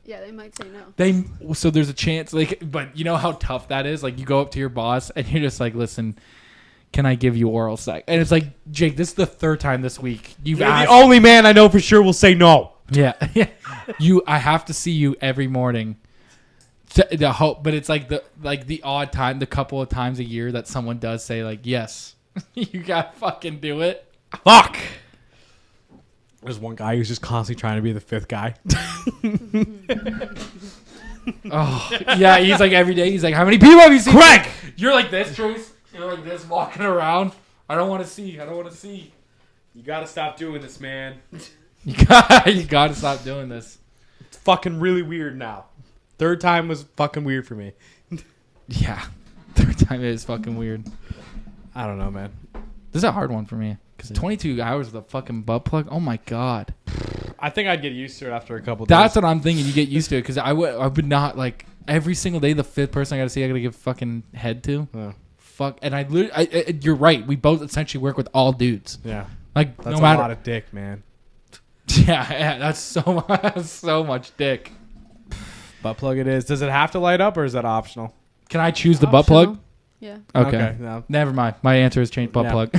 S4: Yeah, they might say no.
S2: So there's a chance, like, but you know how tough that is? Like, you go up to your boss and you're just like, listen, can I give you oral sex? And it's like, Jake, this is the third time this week you've asked.
S3: The only man I know for sure will say no.
S2: Yeah. I have to see you every morning. The hope, but it's like the odd time, the couple of times a year that someone does say like, yes, you gotta fucking do it.
S3: Fuck. There's one guy who's just constantly trying to be the fifth guy.
S2: Oh yeah, he's like every day. He's like, how many people have you seen?
S3: Craig,
S2: you're like this, Trace. You're like this, walking around. I don't want to see. I don't want to see.
S3: you gotta stop doing this, man.
S2: You gotta stop doing this.
S3: It's fucking really weird now. Third time was fucking weird for me.
S2: Yeah, third time is fucking weird.
S3: I don't know, man.
S2: This is a hard one for me because 22 hours with a fucking butt plug. Oh my god.
S3: I think I'd get used to it after a couple days.
S2: That's what I'm thinking. You get used to it because I would not like every single day. The fifth person I gotta see, I gotta give fucking head to.
S3: Yeah.
S2: Fuck. And you're right. We both essentially work with all dudes.
S3: Yeah.
S2: Like
S3: That's
S2: no matter.
S3: a lot of dick, man.
S2: Yeah, that's so much dick.
S3: Butt plug it is. Does it have to light up or is that optional?
S2: Can I choose the butt plug?
S4: Yeah.
S2: Okay.
S3: No.
S2: Never mind. My answer has changed. Butt
S3: Yeah.
S2: plug.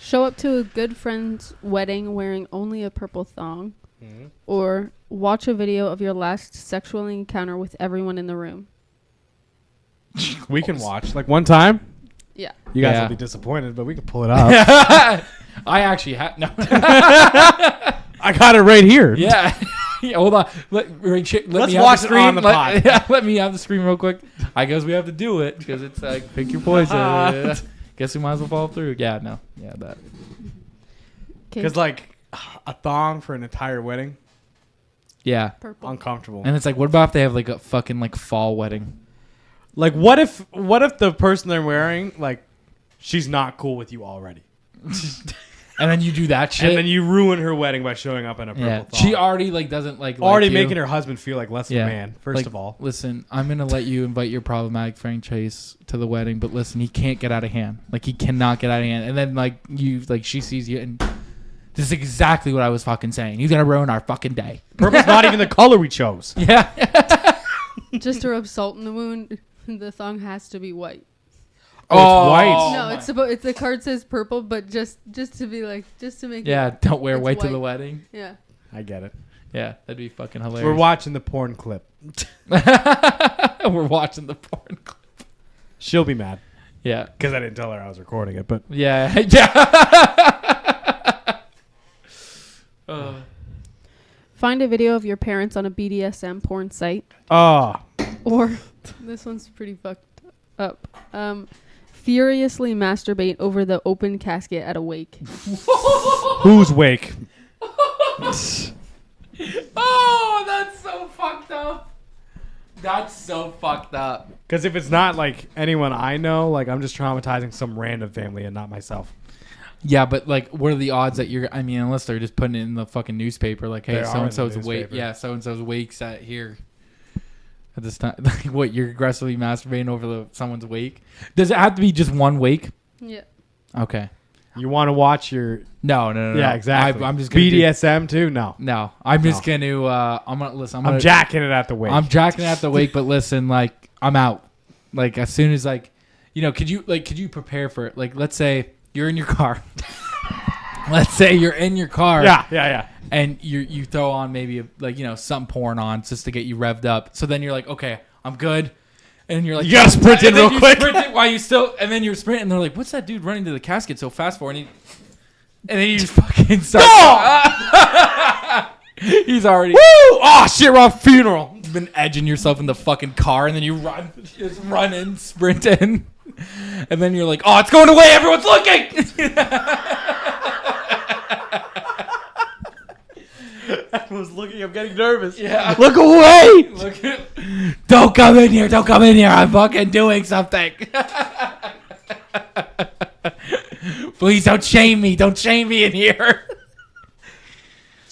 S4: Show up to a good friend's wedding wearing only a purple thong.
S3: Mm-hmm.
S4: Or watch a video of your last sexual encounter with everyone in the room.
S3: We can watch. Like one time.
S4: Yeah.
S3: You guys
S2: Yeah.
S3: will be disappointed, but we can pull it up.
S2: I actually have no.
S3: I got it right here.
S2: Yeah. Yeah, hold on. Let me
S3: Let's
S2: have
S3: watch
S2: the
S3: it
S2: screen.
S3: on the pod.
S2: Yeah, let me have the screen real quick. I guess we have to do it because it's like pick your poison. Guess we might as well follow through. Yeah, no. Yeah, that.
S3: Because like a thong for an entire wedding,
S2: Yeah.
S4: Purple.
S3: uncomfortable.
S2: And it's like, what about if they have like a fucking like fall wedding?
S3: Like what if the person they're wearing, like, she's not cool with you already?
S2: And then you do that shit.
S3: And then you ruin her wedding by showing up in a purple
S2: yeah.
S3: thong.
S2: She already like doesn't like
S3: already
S2: you.
S3: making her husband feel like less of
S2: Yeah.
S3: a man, first
S2: Like,
S3: of all.
S2: Listen, I'm gonna let you invite your problematic friend Chase to the wedding, but listen, he can't get out of hand. Like he cannot get out of hand. And then like she sees you, and this is exactly what I was fucking saying. He's gonna ruin our fucking day.
S3: Purple's not even the color we chose.
S2: Yeah.
S4: Just to rub salt in the wound, the thong has to be white.
S3: Oh, it's white.
S4: No, it's the card says purple, but just to be like, just to make
S2: Yeah,
S4: it.
S2: don't wear
S4: It's
S2: white to the
S4: white.
S2: wedding.
S4: Yeah.
S3: I get it.
S2: Yeah, that'd be fucking hilarious.
S3: We're watching the porn clip.
S2: We're watching the porn clip.
S3: She'll be mad.
S2: Yeah.
S3: Because I didn't tell her I was recording it, but
S2: Yeah. Yeah.
S4: Find a video of your parents on a BDSM porn site.
S3: oh,
S4: Or, this one's pretty fucked up. Furiously masturbate over the open casket at a wake.
S3: who's wake?
S2: Oh, that's so fucked up. That's so fucked up.
S3: Because if it's not like anyone I know, like I'm just traumatizing some random family and not myself.
S2: Yeah, but like, what are the odds that you're? I mean, unless they're just putting it in the fucking newspaper, like, hey,
S3: They are
S2: so and so's
S3: in the
S2: wake.
S3: newspaper.
S2: Yeah, so and so's wakes at here. At this time, like, what? You're aggressively masturbating over someone's wake? Does it have to be just one wake?
S4: Yeah.
S2: Okay.
S3: You want to watch your
S2: No.
S3: yeah, exactly.
S2: I'm just gonna
S3: BDSM too. No,
S2: No, I'm just
S3: No.
S2: gonna. I'm gonna listen.
S3: I'm jacking it at the wake.
S2: I'm jacking at the wake, but listen, like, I'm out. Like, as soon as like, could you prepare for it? Like, let's say you're in your car. Let's say you're in your car.
S3: Yeah.
S2: And you throw on maybe some porn on just to get you revved up. So then you're like, okay, I'm good. And you're like,
S3: You gotta sprint in
S2: and then
S3: real
S2: you
S3: quick.
S2: sprint in while you still, and then you're sprinting. And they're like, what's that dude running to the casket so fast for? And then you just fucking start. He's already.
S3: Woo! Oh shit, we're off funeral.
S2: Been edging yourself in the fucking car, and then you just run in, sprint in, and then you're like, oh, it's going away. Everyone's looking.
S3: Everyone's looking. I'm getting nervous.
S2: Yeah.
S3: Look away.
S2: Look at, don't come in here. Don't come in here. I'm fucking doing something. Please don't shame me. Don't shame me in here.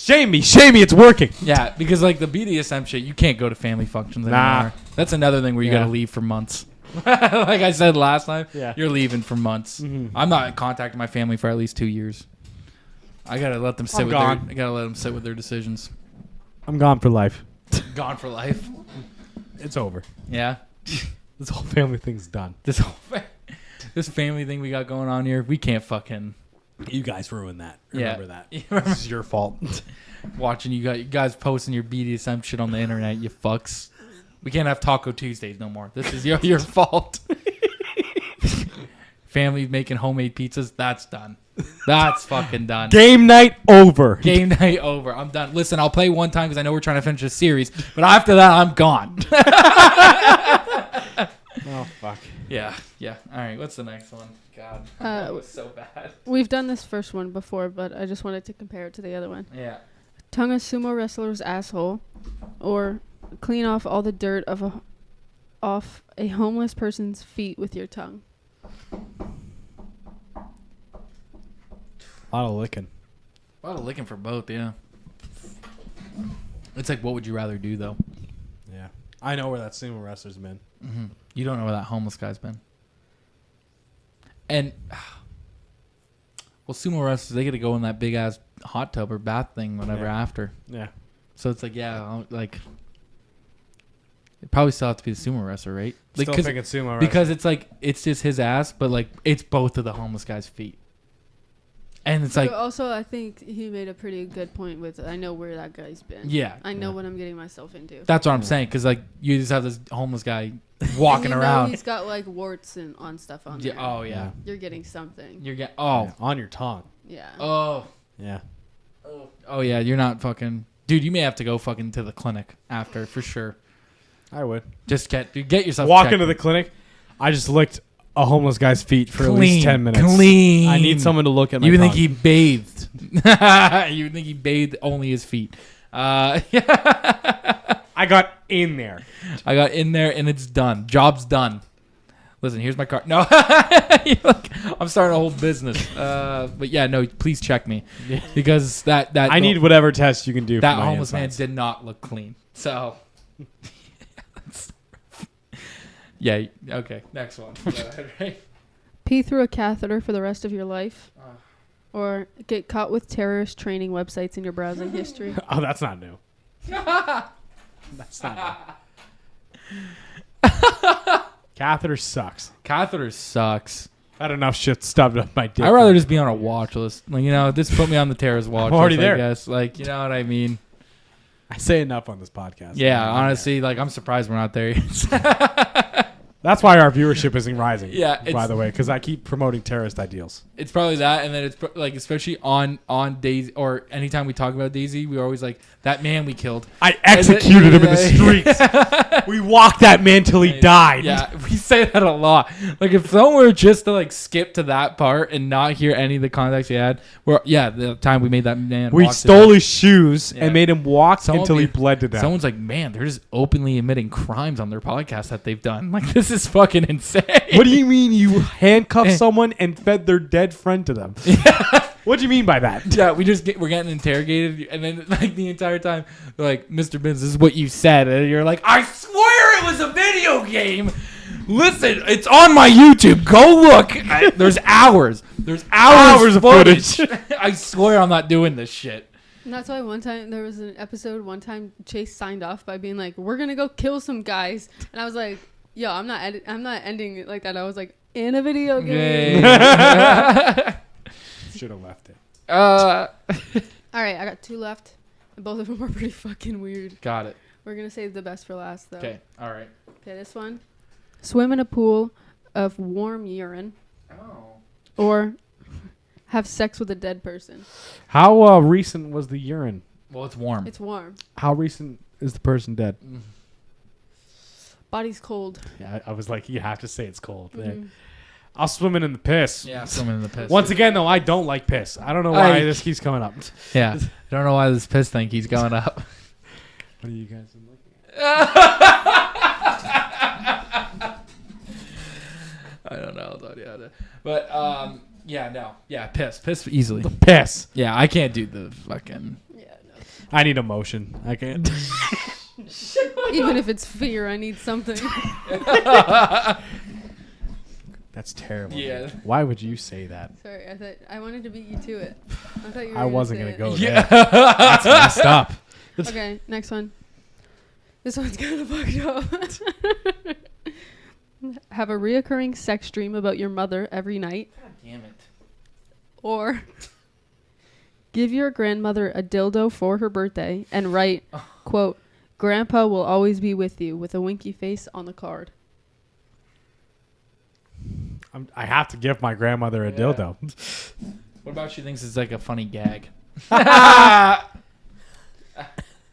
S3: Shame me. It's working.
S2: Yeah, because like the BDSM shit, you can't go to family functions anymore.
S3: Nah.
S2: That's another thing where you
S3: Yeah.
S2: gotta leave for months. Like I said last time,
S3: Yeah.
S2: you're leaving for months.
S3: Mhm.
S2: I'm not contacting my family for at least 2 years. I gotta let them sit with
S3: gone.
S2: I gotta let them sit with their decisions.
S3: I'm gone for life.
S2: Gone for life.
S3: It's over.
S2: Yeah.
S3: This whole family thing's done.
S2: This this family thing we got going on here, we can't fucking.
S3: You guys ruined that.
S2: Yeah.
S3: Remember that. This is your fault.
S2: Watching you guys posting your BDSM shit on the internet, you fucks. We can't have Taco Tuesdays no more. This is your fault. Family making homemade pizzas, that's done. That's fucking done.
S3: Game night over.
S2: Game night over. I'm done. Listen, I'll play one time because I know we're trying to finish a series, but after that, I'm gone.
S3: Oh, fuck.
S2: Yeah. All right, what's the next one? God, that was so bad.
S4: We've done this first one before, but I just wanted to compare it to the other one.
S2: Yeah.
S4: Tongue a sumo wrestler's asshole, or clean off all the dirt off a homeless person's feet with your tongue.
S3: A lot of licking.
S2: A lot of licking for both, yeah. It's like, what would you rather do, though?
S3: Yeah. I know where that sumo wrestler's been.
S2: Mm-hmm. You don't know where that homeless guy's been. And, well, sumo wrestlers, they get to go in that big-ass hot tub or bath thing whatever after.
S3: Yeah.
S2: So it's like, like, it probably still have to be the sumo wrestler, right? Like,
S3: Still picking sumo wrestler.
S2: because it's like, it's just his ass, but like, it's both of the homeless guy's feet. And it's like,
S4: But also, I think he made a pretty good point with, I know where that guy's been.
S2: yeah.
S4: I know what I'm getting myself into.
S2: That's what I'm saying, because like, you just have this homeless guy walking
S4: And you know
S2: around.
S4: he's got like warts and on stuff on
S2: Yeah,
S4: there.
S2: oh, yeah.
S3: Yeah.
S4: You're getting something.
S2: You're getting,
S3: Yeah, on your tongue.
S4: Yeah.
S2: oh.
S3: Yeah.
S2: Oh, yeah, you're not fucking... Dude, you may have to go fucking to the clinic after, for sure.
S3: I would.
S2: Just get yourself
S3: Walk
S2: checked.
S3: into the clinic. I just licked a homeless guy's feet for at least
S2: Clean,
S3: 10 minutes.
S2: clean.
S3: I need someone to look at my
S2: You would
S3: tongue.
S2: think he bathed. You would think he bathed only his feet.
S3: I got in there.
S2: I got in there, and it's done. Job's done. Listen, here's my card. No. Look, I'm starting a whole business. But yeah, no, please check me. Because that
S3: I need whatever test you can do
S2: that
S3: for my
S2: homeless man
S3: insides.
S2: did not look clean. So... Yeah, okay, next one. Go ahead, right?
S4: Pee through a catheter for the rest of your life. Or get caught with terrorist training websites in your browsing history.
S3: Oh, that's not new. That's not new. Catheter sucks.
S2: Catheter sucks.
S3: I had enough shit stubbed up my dick.
S2: I'd rather just be on a watch list. Like, this put me on the terrorist watch
S3: I'm already
S2: list,
S3: there.
S2: I guess. Like, you know what I mean?
S3: I say enough on this podcast.
S2: Yeah, honestly, like, I'm surprised we're not there yet.
S3: That's why our viewership isn't rising.
S2: Yeah,
S3: by the way, because I keep promoting terrorist ideals.
S2: It's probably that, and then it's like, especially on Daisy, or anytime we talk about Daisy, we're always like, that man we killed.
S3: I executed him in the streets. We walked that man till he died.
S2: Yeah, we say that a lot. Like, if someone were just to like skip to that part and not hear any of the context he had, the time we made that man,
S3: We
S2: walk to
S3: stole
S2: death.
S3: his shoes
S2: Yeah.
S3: and made him walk
S2: Someone
S3: until he
S2: be-
S3: bled to death.
S2: Someone's like, man, they're just openly admitting crimes on their podcast that they've done. Like, this is fucking insane.
S3: What do you mean you handcuffed someone and fed their dead friend to them? What do you mean by that?
S2: Yeah, we're getting interrogated, and then like the entire time, they're like, Mr. Binns, this is what you said, and you're like, I swear it was a video game. Listen, it's on my YouTube. Go look. There's hours. There's hours
S3: of
S2: footage. I swear I'm not doing this shit.
S4: And that's why one time there was an episode, Chase signed off by being like, we're going to go kill some guys. And I was like, yo, I'm not ending it like that. I was like, in a video game.
S3: Should have left it.
S4: All right, I got 2 left. And both of them are pretty fucking weird.
S2: Got it.
S4: We're going to save the best for last, though.
S2: Okay. All right.
S4: Okay, this one. Swim in a pool of warm urine.
S2: Oh.
S4: Or have sex with a dead person.
S3: How recent was the urine?
S2: Well, it's warm.
S4: It's warm.
S3: How recent is the person dead?
S4: Body's cold.
S3: Yeah, I was like, you have to say it's cold.
S4: Mhm.
S3: I'll swim in the piss.
S2: Yeah, swimming in the piss.
S3: Once again, though, I don't like piss. I don't know why this keeps coming up.
S2: Yeah. I don't know why this piss thing keeps going up.
S3: What are you guys looking at?
S2: I don't know. But, yeah, no. Yeah, piss. Piss easily.
S3: The piss.
S2: Yeah, I can't do the fucking...
S4: Yeah, no.
S3: I need emotion. I can't.
S4: Even if it's fear, I need something.
S3: That's terrible.
S2: Yeah.
S3: Why would you say that?
S4: Sorry, I wanted to beat you to it. I thought you were
S3: I wasn't
S4: going
S3: gonna
S4: to
S3: go there. That's messed up.
S4: Okay, next one. This one's kind of fucked up. Have a reoccurring sex dream about your mother every night.
S2: God damn it.
S4: Or give your grandmother a dildo for her birthday and write, quote, Grandpa will always be with you, with a winky face on the card.
S3: I have to give my grandmother a dildo.
S2: What about she thinks it's like a funny gag?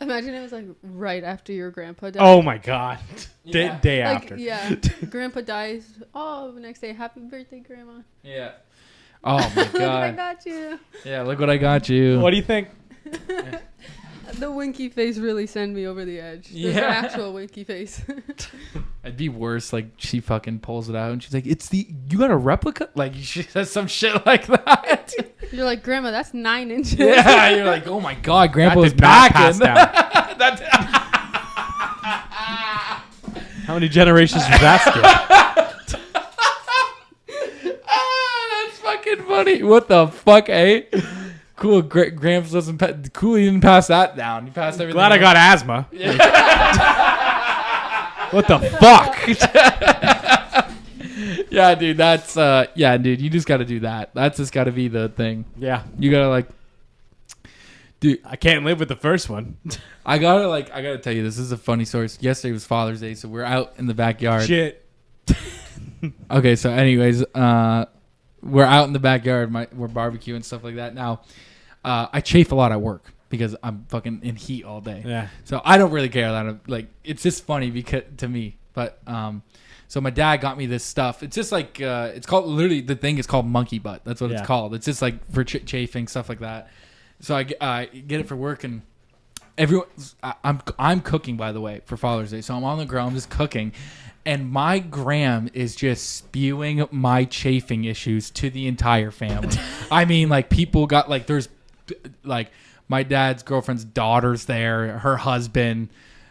S4: Imagine it was like right after your grandpa died.
S3: Oh my god.
S2: Yeah.
S3: Day
S4: like,
S3: after.
S4: Yeah. Grandpa dies. Oh, next day, happy birthday, Grandma.
S2: Yeah. Oh my
S4: Look what I
S2: god.
S4: got you.
S2: Yeah, look what I got you.
S3: What do you think?
S4: The winky face really send me over the edge. There's
S2: Yeah.
S4: an actual winky face.
S2: It'd be worse. Like she fucking pulls it out and she's like, you got a replica? Like she says some shit like that.
S4: You're like, Grandma, that's 9 inches.
S2: Yeah, you're like, oh my god, Grandpa was
S3: That did not
S2: packing.
S3: pass down. How many generations was that skip?
S2: That's fucking funny. What the fuck, eh? Cool. Gramps doesn't. Cool. He didn't pass that down. He passed everything.
S3: Glad I got asthma.
S2: Yeah.
S3: What the fuck?
S2: Yeah, dude. That's yeah, dude. You just got to do that. That's just got to be the thing.
S3: Yeah.
S2: You gotta like, dude.
S3: I can't live with the first one.
S2: I gotta tell you, this is a funny story. Yesterday was Father's Day, so we're out in the backyard.
S3: Shit.
S2: Okay, so anyways, we're out in the backyard. We're barbecuing and stuff like that. Now, I chafe a lot at work because I'm fucking in heat all day.
S3: Yeah.
S2: So I don't really care that. Like, it's just funny because to me. But so my dad got me this stuff. It's just like it's called literally the thing is called monkey butt. That's what
S3: Yeah.
S2: it's called. It's just like for chafing stuff like that. So I get it for work and. I'm cooking, by the way, for Father's Day. So I'm on the grill, I'm just cooking, and my gram is just spewing my chafing issues to the entire family. I mean, like people got like there's like my dad's girlfriend's daughter's there, her husband,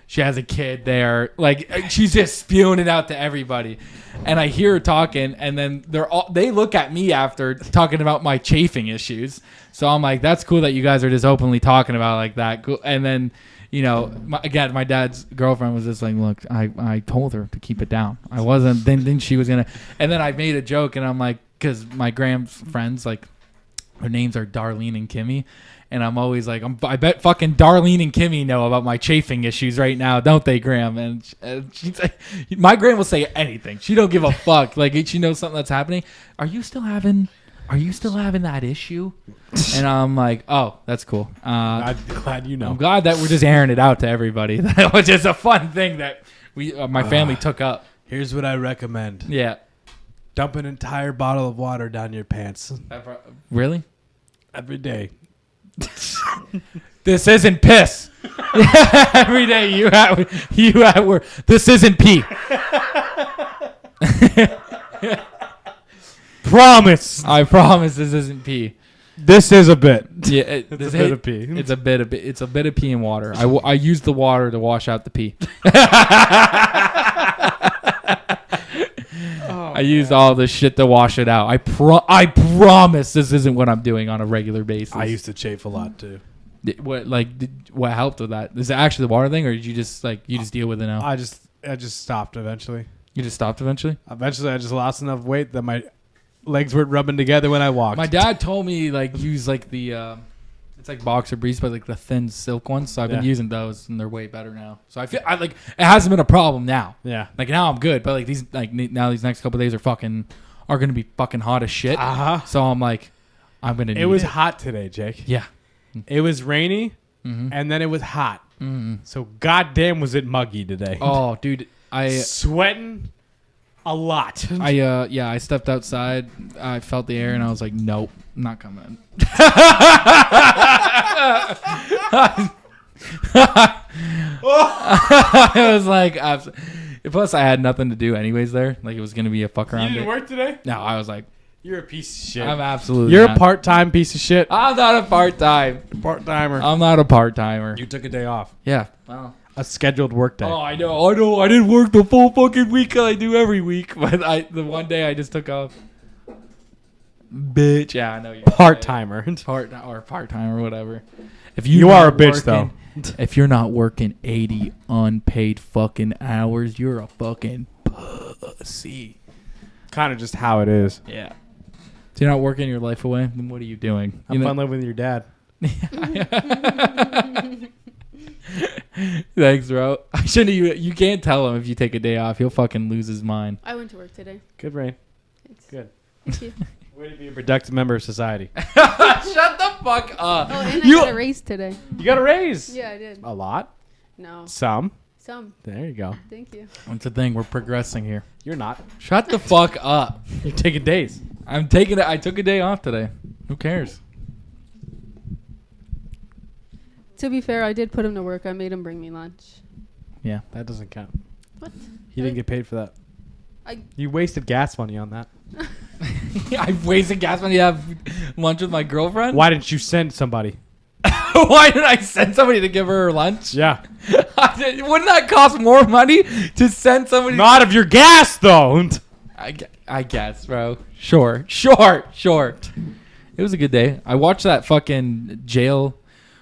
S2: she has a kid there, like she's just spewing it out to everybody. And I hear her talking, and then they look at me after talking about my chafing issues. So I'm like, that's cool that you guys are just openly talking about it like that. Cool. And then, you know, my dad's girlfriend was just like, look, I told her to keep it down. I wasn't. Then she was gonna. And then I made a joke, and I'm like, because my Graham's friends, like, their names are Darlene and Kimmy. And I'm always like, I bet fucking Darlene and Kimmy know about my chafing issues right now, don't they, Graham? And she's like, my Graham will say anything. She don't give a fuck. Like, she knows something that's happening. Are you still having that issue? And I'm like, oh, that's cool.
S3: I'm glad you know.
S2: I'm glad that we're just airing it out to everybody. That was just a fun thing that my family took up.
S3: Here's what I recommend.
S2: Yeah.
S3: Dump an entire bottle of water down your pants.
S2: Really?
S3: Every day.
S2: This isn't piss. Every day you at work. This isn't pee.
S3: Promise.
S2: I promise this isn't pee.
S3: This is a bit.
S2: Yeah,
S3: It's a bit of pee.
S2: It's a bit of pee and water. I use the water to wash out the pee. I used all this shit to wash it out. I promise this isn't what I'm doing on a regular basis.
S3: I used to chafe a lot too.
S2: What helped with that? Is it actually the water thing, or did you just deal with it now?
S3: I just stopped eventually.
S2: You just stopped eventually?
S3: Eventually, I just lost enough weight that my legs weren't rubbing together when I walked.
S2: My dad told me use the it's like boxer briefs, but like the thin silk ones. So I've been using those, and they're way better now. So I feel it hasn't been a problem now.
S3: Yeah.
S2: Like now I'm good, but like these next couple of days are gonna be fucking hot as shit. So I'm like, I'm gonna.
S3: It was hot today, Jake.
S2: Yeah.
S3: It was rainy,
S2: Mm-hmm.
S3: and then it was hot.
S2: Mm-hmm.
S3: So goddamn, was it muggy today?
S2: Oh, dude,
S3: sweating a lot.
S2: I stepped outside. I felt the air, and I was like, nope, I'm not coming. I was like, plus I had nothing to do anyways there. Like it was gonna be a fuck around.
S3: You didn't work today?
S2: No, I was like,
S3: You're a piece of shit.
S2: I'm absolutely.
S3: You're
S2: not.
S3: a part-time piece of shit.
S2: I'm not a part-time.
S3: Part-timer.
S2: I'm not a part-timer.
S3: You took a day off.
S2: Yeah. Well.
S3: A scheduled work day.
S2: Oh, I know. I didn't work the full fucking week I do every week, but the one day I just took off. Bitch. Yeah, I know you.
S3: Part-timer.
S2: Part-time or whatever. If
S3: You are a bitch, though.
S2: If you're not working 80 unpaid fucking hours, you're a fucking pussy.
S3: Kind of just how it is.
S2: Yeah. So you're not working your life away? Then what are you doing?
S3: Have fun living with your dad.
S2: Thanks, bro. I shouldn't. You can't tell him if you take a day off. He'll fucking lose his mind.
S4: I went to work today.
S3: Good, Rain.
S4: Thanks.
S3: Good.
S4: Thank you.
S3: Way to be a productive member of society.
S2: Shut the fuck up.
S4: Oh, and I got a raise today.
S3: You got a raise.
S4: Yeah, I did.
S3: A lot.
S4: No.
S3: Some.
S4: Some.
S3: There you go.
S4: Thank you.
S2: That's the thing. We're progressing here.
S3: You're not.
S2: Shut the fuck up.
S3: You're taking days.
S2: I'm taking it. I took a day off today. Who cares?
S4: To be fair, I did put him to work. I made him bring me lunch.
S2: Yeah.
S3: That doesn't count.
S4: What?
S3: He didn't get paid for that.
S4: I
S3: You wasted gas money on that.
S2: I wasted gas money to have lunch with my girlfriend.
S3: Why didn't you send somebody?
S2: Why did I send somebody to give her lunch?
S3: Yeah.
S2: Wouldn't that cost more money to send somebody?
S3: Not of your gas, though.
S2: I guess, bro. Sure. It was a good day. I watched that fucking jail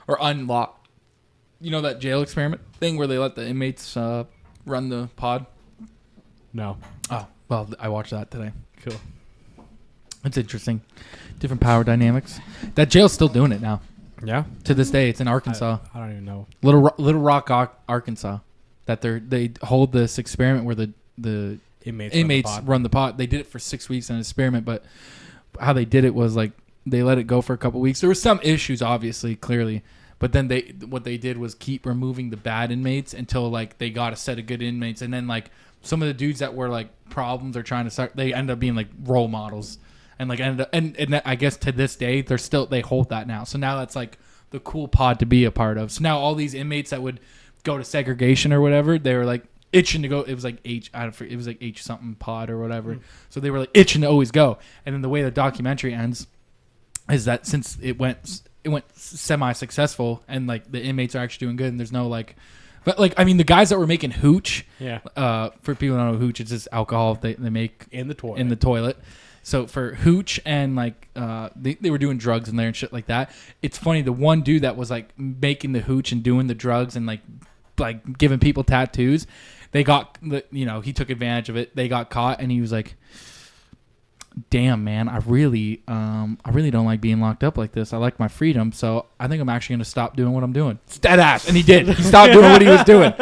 S2: or unlock. You know that jail experiment thing where they let the inmates run the pod?
S3: No.
S2: Oh, well, I watched that today. Cool. It's interesting. Different power dynamics. That jail's still doing it now.
S3: Yeah.
S2: To this day, it's in Arkansas.
S3: I don't even know.
S2: Little Rock, Arkansas. That they hold this experiment where the inmates run the pod. They did it for 6 weeks in an experiment, but how they did it was like they let it go for a couple weeks. There were some issues, obviously, clearly, but then what they did was keep removing the bad inmates until like they got a set of good inmates, and then like some of the dudes that were like problems or trying to start, they end up being like role models, and like ended up, and I guess to this day they hold that now. So now that's like the cool pod to be a part of. So now all these inmates that would go to segregation or whatever, they were like itching to go. It was like it was like H something pod or whatever. So they were like itching to always go. And then the way the documentary ends is that since it went semi-successful and like the inmates are actually doing good and there's no like, but like I mean the guys that were making hooch, for people who don't know hooch, it's just alcohol they make
S3: in the
S2: toilet. So for hooch and like they were doing drugs in there and shit like that. It's funny, the one dude that was like making the hooch and doing the drugs and like giving people tattoos, they got he took advantage of it. They got caught and he was like, damn man, I really don't like being locked up like this. I like my freedom, so I think I'm actually gonna stop doing what I'm doing. It's dead ass. And he did. He stopped doing what he was doing.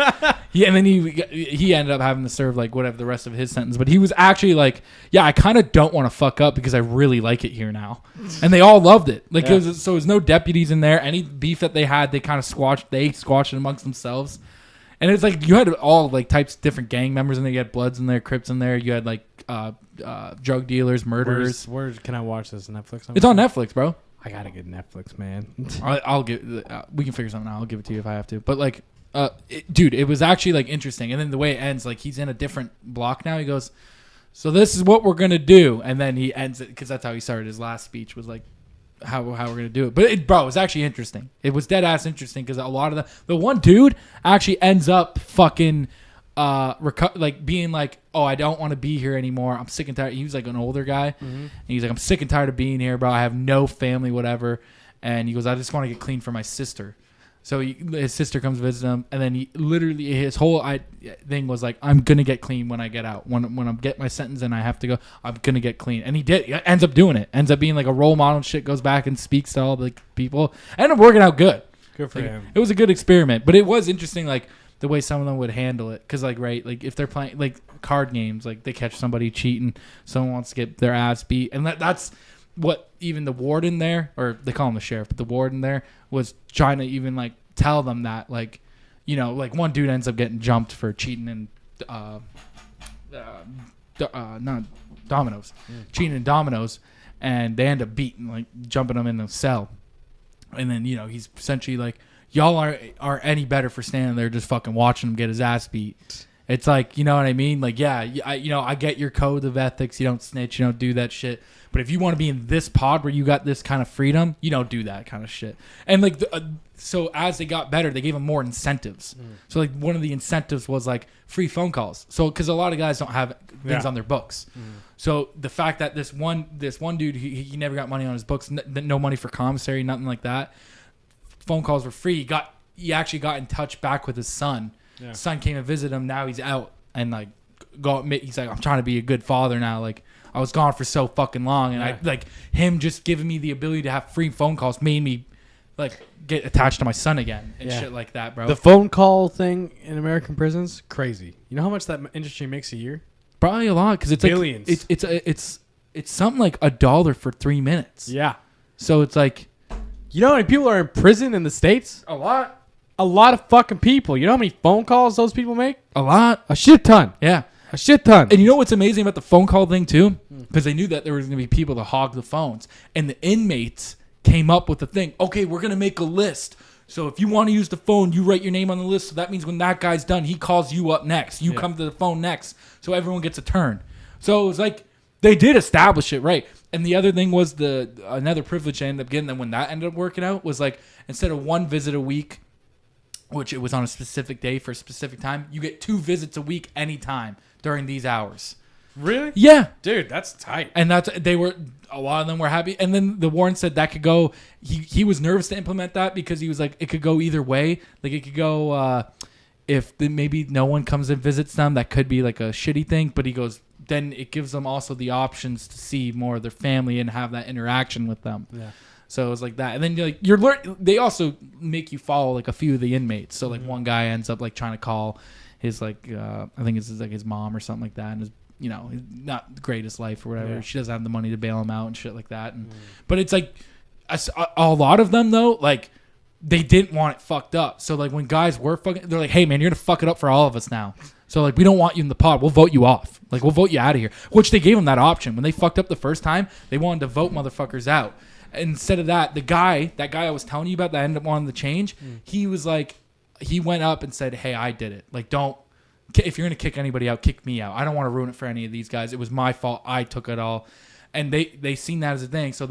S2: And then he ended up having to serve like whatever the rest of his sentence. But he was actually like, yeah, I kind of don't want to fuck up because I really like it here now. And they all loved it. Like it was no deputies in there. Any beef that they had, they kind of squashed it amongst themselves. And it's like you had all like types of different gang members in there. You had Bloods in there, Crips in there. You had like drug dealers, murderers.
S3: Where can I watch this? Netflix?
S2: It's on Netflix, bro.
S3: I gotta get Netflix, man.
S2: I'll give. We can figure something out. I'll give it to you if I have to. But like, dude, it was actually like interesting. And then the way it ends, like he's in a different block now. He goes, "So this is what we're gonna do," and then he ends it because that's how he started his last speech. Was like, how we're gonna do it. But it was actually interesting. It was dead ass interesting because a lot of the one dude actually ends up fucking being like, oh, I don't want to be here anymore. I'm sick and tired. He was like an older guy, and he's like, I'm sick and tired of being here, bro. I have no family, whatever. And he goes, I just want to get clean for my sister. So his sister comes visit him, and then his whole thing was like, I'm gonna get clean when I get out. When I get my sentence and I have to go, I'm gonna get clean. And he did. He ends up doing it. Ends up being like a role model and shit. Goes back and speaks to all the people. Ended up working out good.
S3: Good for him.
S2: It was a good experiment, but it was interesting, like the way some of them would handle it. Because like if they're playing like card games, like they catch somebody cheating, someone wants to get their ass beat, and that's what even the warden there, or they call him the sheriff, but the warden there was trying to even like tell them that, like, like one dude ends up getting jumped for cheating in not dominoes, cheating in dominoes, and they end up jumping him in the cell, and then he's essentially like, y'all are any better for standing there just fucking watching him get his ass beat. It's like, you know what I mean? Like, yeah, I get your code of ethics. You don't snitch. You don't do that shit. But if you want to be in this pod where you got this kind of freedom, you don't do that kind of shit. And like, so as they got better, they gave them more incentives. So like one of the incentives was like free phone calls. So because a lot of guys don't have things on their books. So the fact that this one dude, he never got money on his books, no money for commissary, nothing like that. Phone calls were free. He actually got in touch back with his son. Yeah. Son came and visited him. Now he's out and like he's like, I'm trying to be a good father now. Like I was gone for so fucking long, and I like him just giving me the ability to have free phone calls made me like get attached to my son again and shit like that, bro.
S3: The phone call thing in American prisons, crazy. You know how much that industry makes a year?
S2: Probably a lot because it's
S3: billions.
S2: Like, it's something like $1 for 3 minutes.
S3: Yeah.
S2: So it's like,
S3: you know how many people are in prison in the States?
S2: A lot.
S3: A lot of fucking people. You know how many phone calls those people make?
S2: A lot.
S3: A shit ton.
S2: Yeah.
S3: A shit ton.
S2: And you know what's amazing about the phone call thing too? Because they knew that there was going to be people to hog the phones. And the inmates came up with the thing. Okay, we're going to make a list. So if you want to use the phone, you write your name on the list. So that means when that guy's done, he calls you up next. You come to the phone next. So everyone gets a turn. So it was like they did establish it right. And the other thing was another privilege I ended up getting. And when that ended up working out was like instead of 1 visit a week, which it was on a specific day for a specific time, you get 2 visits a week anytime during these hours.
S3: Really?
S2: Yeah.
S3: Dude, that's tight.
S2: And a lot of them were happy. And then the warden said that could go, he was nervous to implement that because he was like, it could go either way. Like it could go, if maybe no one comes and visits them, that could be like a shitty thing. But he goes, then it gives them also the options to see more of their family and have that interaction with them. Yeah. So it was like that. And then they also make you follow like a few of the inmates. So like one guy ends up like trying to call his like, I think it's like his mom or something like that. And his, not the greatest life or whatever. Yeah. She doesn't have the money to bail him out and shit like that. And but it's like a lot of them though, like they didn't want it fucked up. So like when guys were fucking, they're like, hey man, you're gonna fuck it up for all of us now. So like we don't want you in the pod. We'll vote you off. Like we'll vote you out of here. Which they gave them that option when they fucked up the first time. They wanted to vote motherfuckers out. Instead of that, that guy I was telling you about that ended up wanting to change, he was like, he went up and said, hey, I did it. Like, if you're going to kick anybody out, kick me out. I don't want to ruin it for any of these guys. It was my fault. I took it all. And they seen that as a thing. So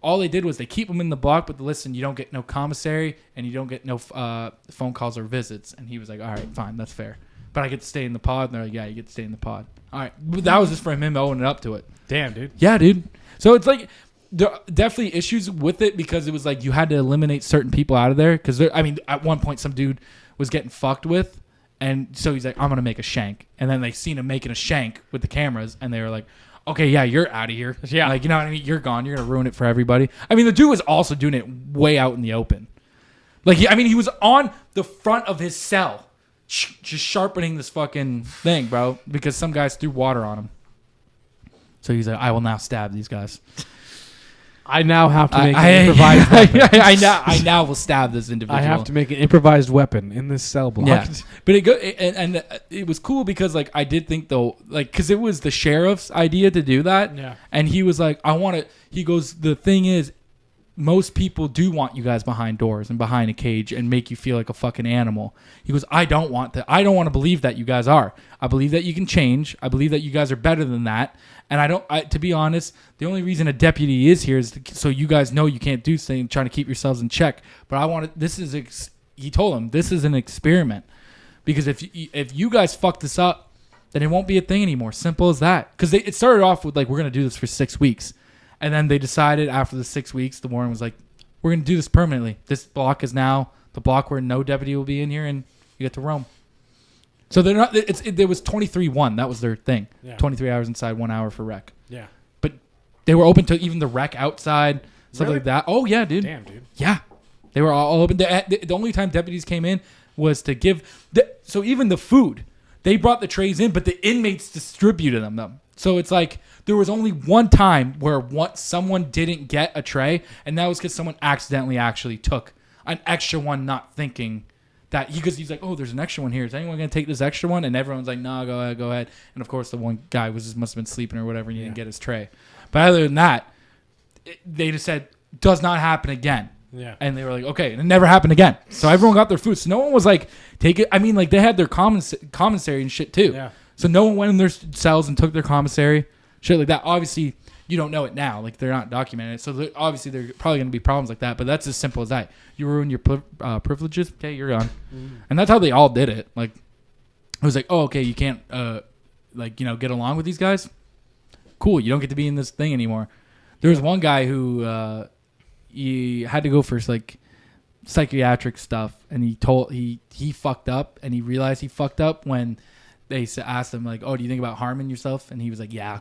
S2: all they did was they keep them in the block, but listen, you don't get no commissary and you don't get no phone calls or visits. And he was like, all right, fine, that's fair. But I get to stay in the pod. And they're like, yeah, you get to stay in the pod. All right. But that was just from him owning up to it.
S3: Damn, dude.
S2: Yeah, dude. So it's like, there are definitely issues with it because it was like you had to eliminate certain people out of there. Because, at one point, some dude was getting fucked with. And so he's like, I'm going to make a shank. And then they seen him making a shank with the cameras. And they were like, okay, yeah, you're out of here. Yeah. Like, you know what I mean? You're gone. You're going to ruin it for everybody. I mean, the dude was also doing it way out in the open. Like, he was on the front of his cell just sharpening this fucking thing, bro. Because some guys threw water on him. So he's like, I will now stab these guys.
S3: I now have to make an improvised weapon.
S2: I now will stab this individual.
S3: I have to make an improvised weapon in this cell block.
S2: Yeah. But it was cool because like I did think though, like because it was the sheriff's idea to do that. Yeah. And he was like, he goes, the thing is, most people do want you guys behind doors and behind a cage and make you feel like a fucking animal. He goes, I don't want that. I don't want to believe that you guys are. I believe that you can change. I believe that you guys are better than that. And to be honest, the only reason a deputy is here is so you guys know you can't do something, trying to keep yourselves in check. But he told him, this is an experiment. Because if you guys fuck this up, then it won't be a thing anymore. Simple as that. Because it started off with like, we're going to do this for 6 weeks. And then they decided after the 6 weeks, the warden was like, we're going to do this permanently. This block is now the block where no deputy will be in here and you get to roam. So they're not. There was 23-1. That was their thing. Yeah. 23 hours inside, 1 hour for rec. Yeah. But they were open to even the rec outside, stuff like that. Oh yeah, dude.
S3: Damn, dude.
S2: Yeah, they were all open. The only time deputies came in was to give. So even the food, they brought the trays in, but the inmates distributed them. So it's like there was only one time where someone didn't get a tray, and that was because someone accidentally actually took an extra one, not thinking. Because he's like, oh, there's an extra one here. Is anyone going to take this extra one? And everyone's like, no, go ahead. And of course, the one guy must have been sleeping or whatever, and he didn't get his tray. But other than that, they just said, does not happen again.
S3: Yeah.
S2: And they were like, okay, and it never happened again. So everyone got their food. So no one was like, take it. I mean, like they had their commissary and shit too.
S3: Yeah.
S2: So no one went in their cells and took their commissary, shit like that. Obviously, you don't know it now. Like they're not documented. So obviously there are probably going to be problems like that. But that's as simple as that. You ruin your privileges, okay, you're gone. And that's how they all did it. Like it was like, oh, okay, you can't get along with these guys. Cool, you don't get to be in this thing anymore. There was one guy who he had to go for like psychiatric stuff, and he fucked up, and he realized he fucked up when they asked him like, oh, do you think about harming yourself? And he was like, yeah.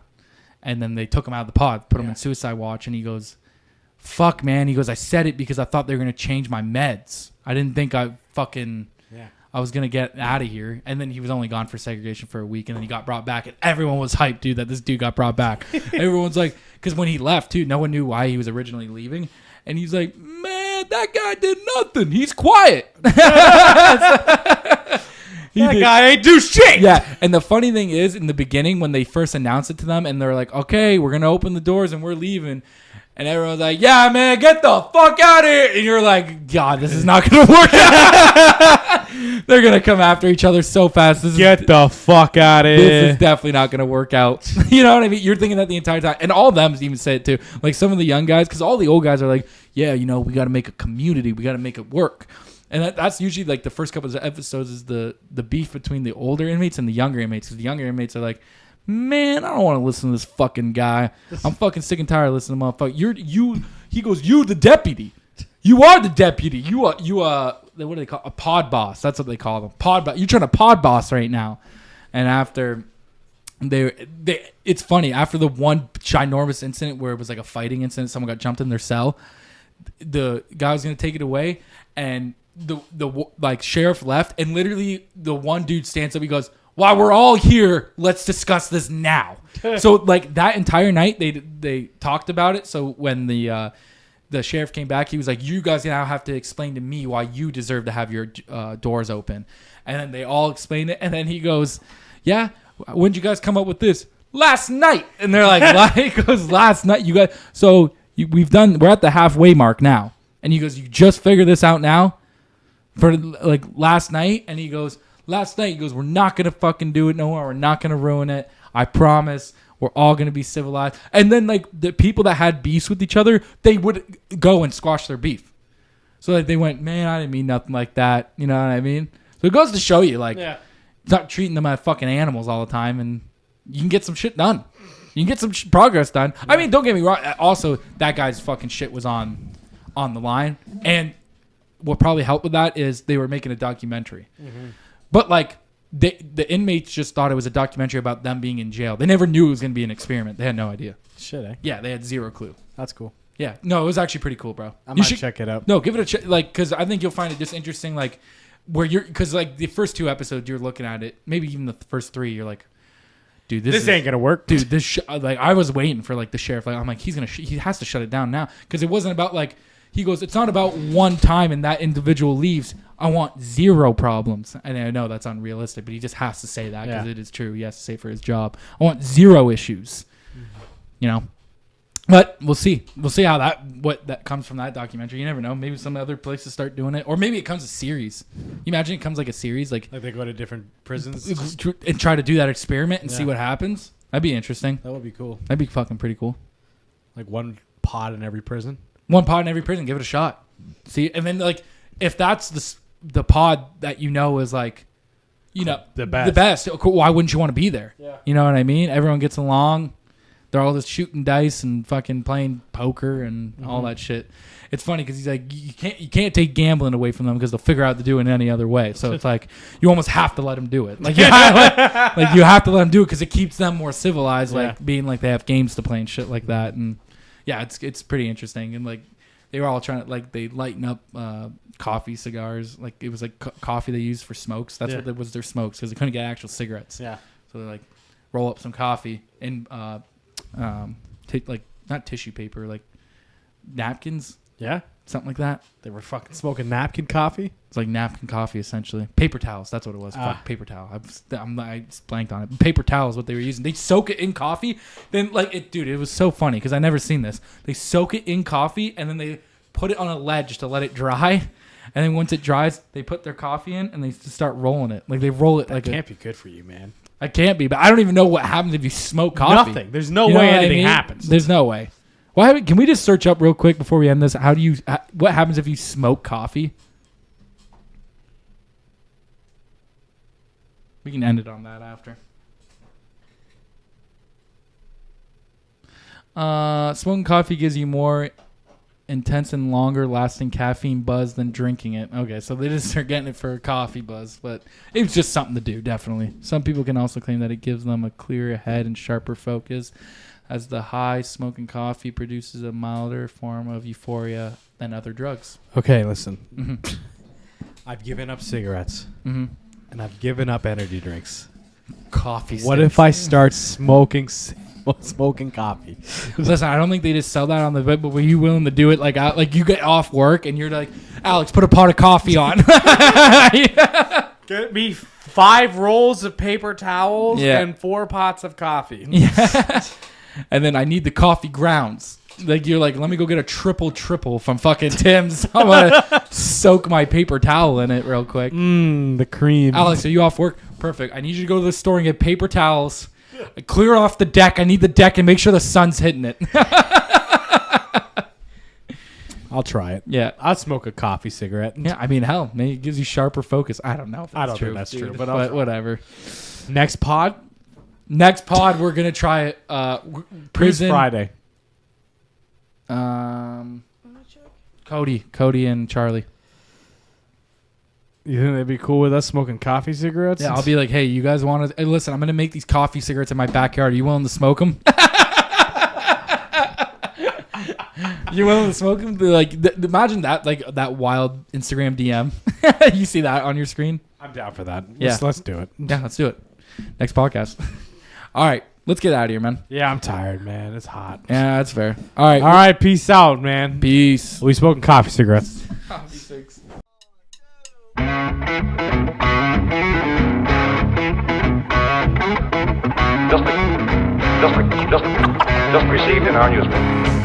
S2: And then they took him out of the pod, put him in suicide watch, and he goes, fuck, man. He goes, I said it because I thought they were going to change my meds. I didn't think I was going to get out of here. And then he was only gone for segregation for a week, and then he got brought back, and everyone was hyped, dude, that this dude got brought back. Everyone's like, because when he left, too, no one knew why he was originally leaving. And he's like, man, that guy did nothing. He's quiet.
S3: That guy ain't do shit.
S2: Yeah, and the funny thing is, in the beginning, when they first announced it to them, and they're like, okay, we're going to open the doors, and we're leaving. And everyone's like, yeah, man, get the fuck out of here. And you're like, God, this is not going to work out. They're going to come after each other so fast.
S3: Get the fuck out of here.
S2: This is definitely not going to work out. You know what I mean? You're thinking that the entire time. And all of them even say it too. Like some of the young guys, because all the old guys are like, yeah, we got to make a community. We got to make it work. And that's usually like the first couple of episodes is the beef between the older inmates and the younger inmates. Because the younger inmates are like, man, I don't want to listen to this fucking guy. I'm fucking sick and tired of listening to motherfucker. He goes, you the deputy. You are the deputy. You what do they call a pod boss? That's what they call them. Pod boss. You're trying to pod boss right now. And after it's funny, after the one ginormous incident where it was like a fighting incident, someone got jumped in their cell, the guy was going to take it away, and the sheriff left, and literally the one dude stands up, he goes, while we're all here, let's discuss this now. So like that entire night they talked about it. So when the sheriff came back, he was like, you guys now have to explain to me why you deserve to have your doors open. And then they all explained it, and then he goes, yeah, when did you guys come up with this? Last night. And they're like, he goes, last night you guys, so we're at the halfway mark now. And he goes, you just figured this out now for like last night? And he goes, last night, he goes, we're not going to fucking do it no more. We're not going to ruin it. I promise. We're all going to be civilized. And then, like, the people that had beefs with each other, they would go and squash their beef. So, like, they went, man, I didn't mean nothing like that. You know what I mean? So, it goes to show you, like, not treating them as fucking animals all the time, and you can get some shit done. You can get some progress done. Yeah. I mean, don't get me wrong. Also, that guy's fucking shit was on the line. And what probably helped with that is they were making a documentary. Mm-hmm. But, like, the inmates just thought it was a documentary about them being in jail. They never knew it was going to be an experiment. They had no idea.
S3: Shit, eh?
S2: Yeah, they had zero clue.
S3: That's cool.
S2: Yeah. No, it was actually pretty cool, bro.
S3: I might check it out.
S2: No, give it a check. Like, because I think you'll find it just interesting, like, where because, like, the first two episodes, you're looking at it, maybe even the first three, you're like, dude, this
S3: ain't going to work.
S2: Dude, like, I was waiting for, like, the sheriff. Like, I'm like, he has to shut it down now. Because it wasn't about, like, he goes, it's not about one time and that individual leaves. I want zero problems. And I know that's unrealistic, but he just has to say that because it is true. He has to say for his job. I want zero issues. You know? But we'll see. We'll see how that comes from that documentary. You never know. Maybe some other places start doing it. Or maybe it comes a series. You imagine it comes like a series. Like
S3: they go to different prisons.
S2: And try to do that experiment and see what happens. That'd be interesting.
S3: That would be cool.
S2: That'd be fucking pretty cool.
S3: Like one pod in every prison.
S2: One pod in every prison. Give it a shot. See? And then, like, if that's the pod that you know is, like, you know, the best, why wouldn't you want to be there? Yeah. You know what I mean? Everyone gets along. They're all just shooting dice and fucking playing poker and all that shit. It's funny because he's like, you can't take gambling away from them because they'll figure out to do it in any other way. So it's like you almost have to let them do it. Like you have to let them do it because it keeps them more civilized, like being like they have games to play and shit like that. And yeah, it's pretty interesting. And like they were all trying to, like, they lighten up coffee cigars. Like it was like coffee they used for smokes. That's what was their smokes because they couldn't get actual cigarettes. Yeah. So they like roll up some coffee and like not tissue paper, like napkins. Yeah. Something like that.
S3: They were fucking smoking napkin coffee.
S2: It's like napkin coffee, essentially. Paper towels. That's what it was. Fuck, paper towel. I just blanked on it. Paper towel is what they were using. They soak it in coffee. Then, like, it was so funny because I never seen this. They soak it in coffee and then they put it on a ledge to let it dry. And then once it dries, they put their coffee in and they just start rolling it. Like they roll it like
S3: Can't be good for you, man.
S2: I can't be, but I don't even know what happens if you smoke coffee.
S3: Nothing. There's no
S2: You know
S3: way
S2: what I
S3: anything
S2: mean?
S3: happens.
S2: There's no way. Can we just search up real quick before we end this? What happens if you smoke coffee? We can end it on that after. Smoking coffee gives you more intense and longer lasting caffeine buzz than drinking it. Okay, so they just are getting it for a coffee buzz, but it's just something to do, definitely. Some people can also claim that it gives them a clearer head and sharper focus, as the high smoking coffee produces a milder form of euphoria than other drugs.
S3: Okay, listen.
S2: Mm-hmm.
S3: I've given up cigarettes
S2: Mm-hmm.
S3: and I've given up energy drinks.
S2: Coffee.
S3: What
S2: sticks.
S3: if I start smoking coffee?
S2: Listen, I don't think they just sell that on the web, but were you willing to do it? Like you get off work and you're like, Alex, put a pot of coffee on.
S3: Get me 5 rolls of paper towels
S2: Yeah.
S3: and 4 pots of coffee.
S2: Yeah. And then I need the coffee grounds. Like you're like, let me go get a triple from fucking Tim's. I'm gonna soak my paper towel in it real quick.
S3: The cream.
S2: Alex, are you off work? Perfect. I need you to go to the store and get paper towels. Clear off the deck. I need the deck and make sure the sun's hitting it.
S3: I'll try it.
S2: Yeah.
S3: I'll smoke a coffee cigarette.
S2: Yeah, I mean, hell, maybe it gives you sharper focus. I don't know if that's
S3: I don't
S2: true.
S3: think that's true,
S2: dude,
S3: but I'll try.
S2: whatever.
S3: Next pod?
S2: Next pod, we're gonna try it. Prison.
S3: Who's Friday.
S2: Cody, and Charlie.
S3: You think they'd be cool with us smoking coffee cigarettes?
S2: Yeah, I'll be like, hey, you guys want to? Hey, listen, I'm gonna make these coffee cigarettes in my backyard. Are you willing to smoke them? You willing to smoke them? Like, imagine that, like that wild Instagram DM. You see that on your screen?
S3: I'm down for that.
S2: Yeah.
S3: Let's do it.
S2: Yeah, let's do it. Next podcast. All right, let's get out of here, man.
S3: Yeah, I'm tired, man. It's hot.
S2: Yeah, that's fair. All right.
S3: All right, peace out, man.
S2: Peace.
S3: We smoking coffee cigarettes.
S2: Coffee sticks.
S1: Just received in our newspaper.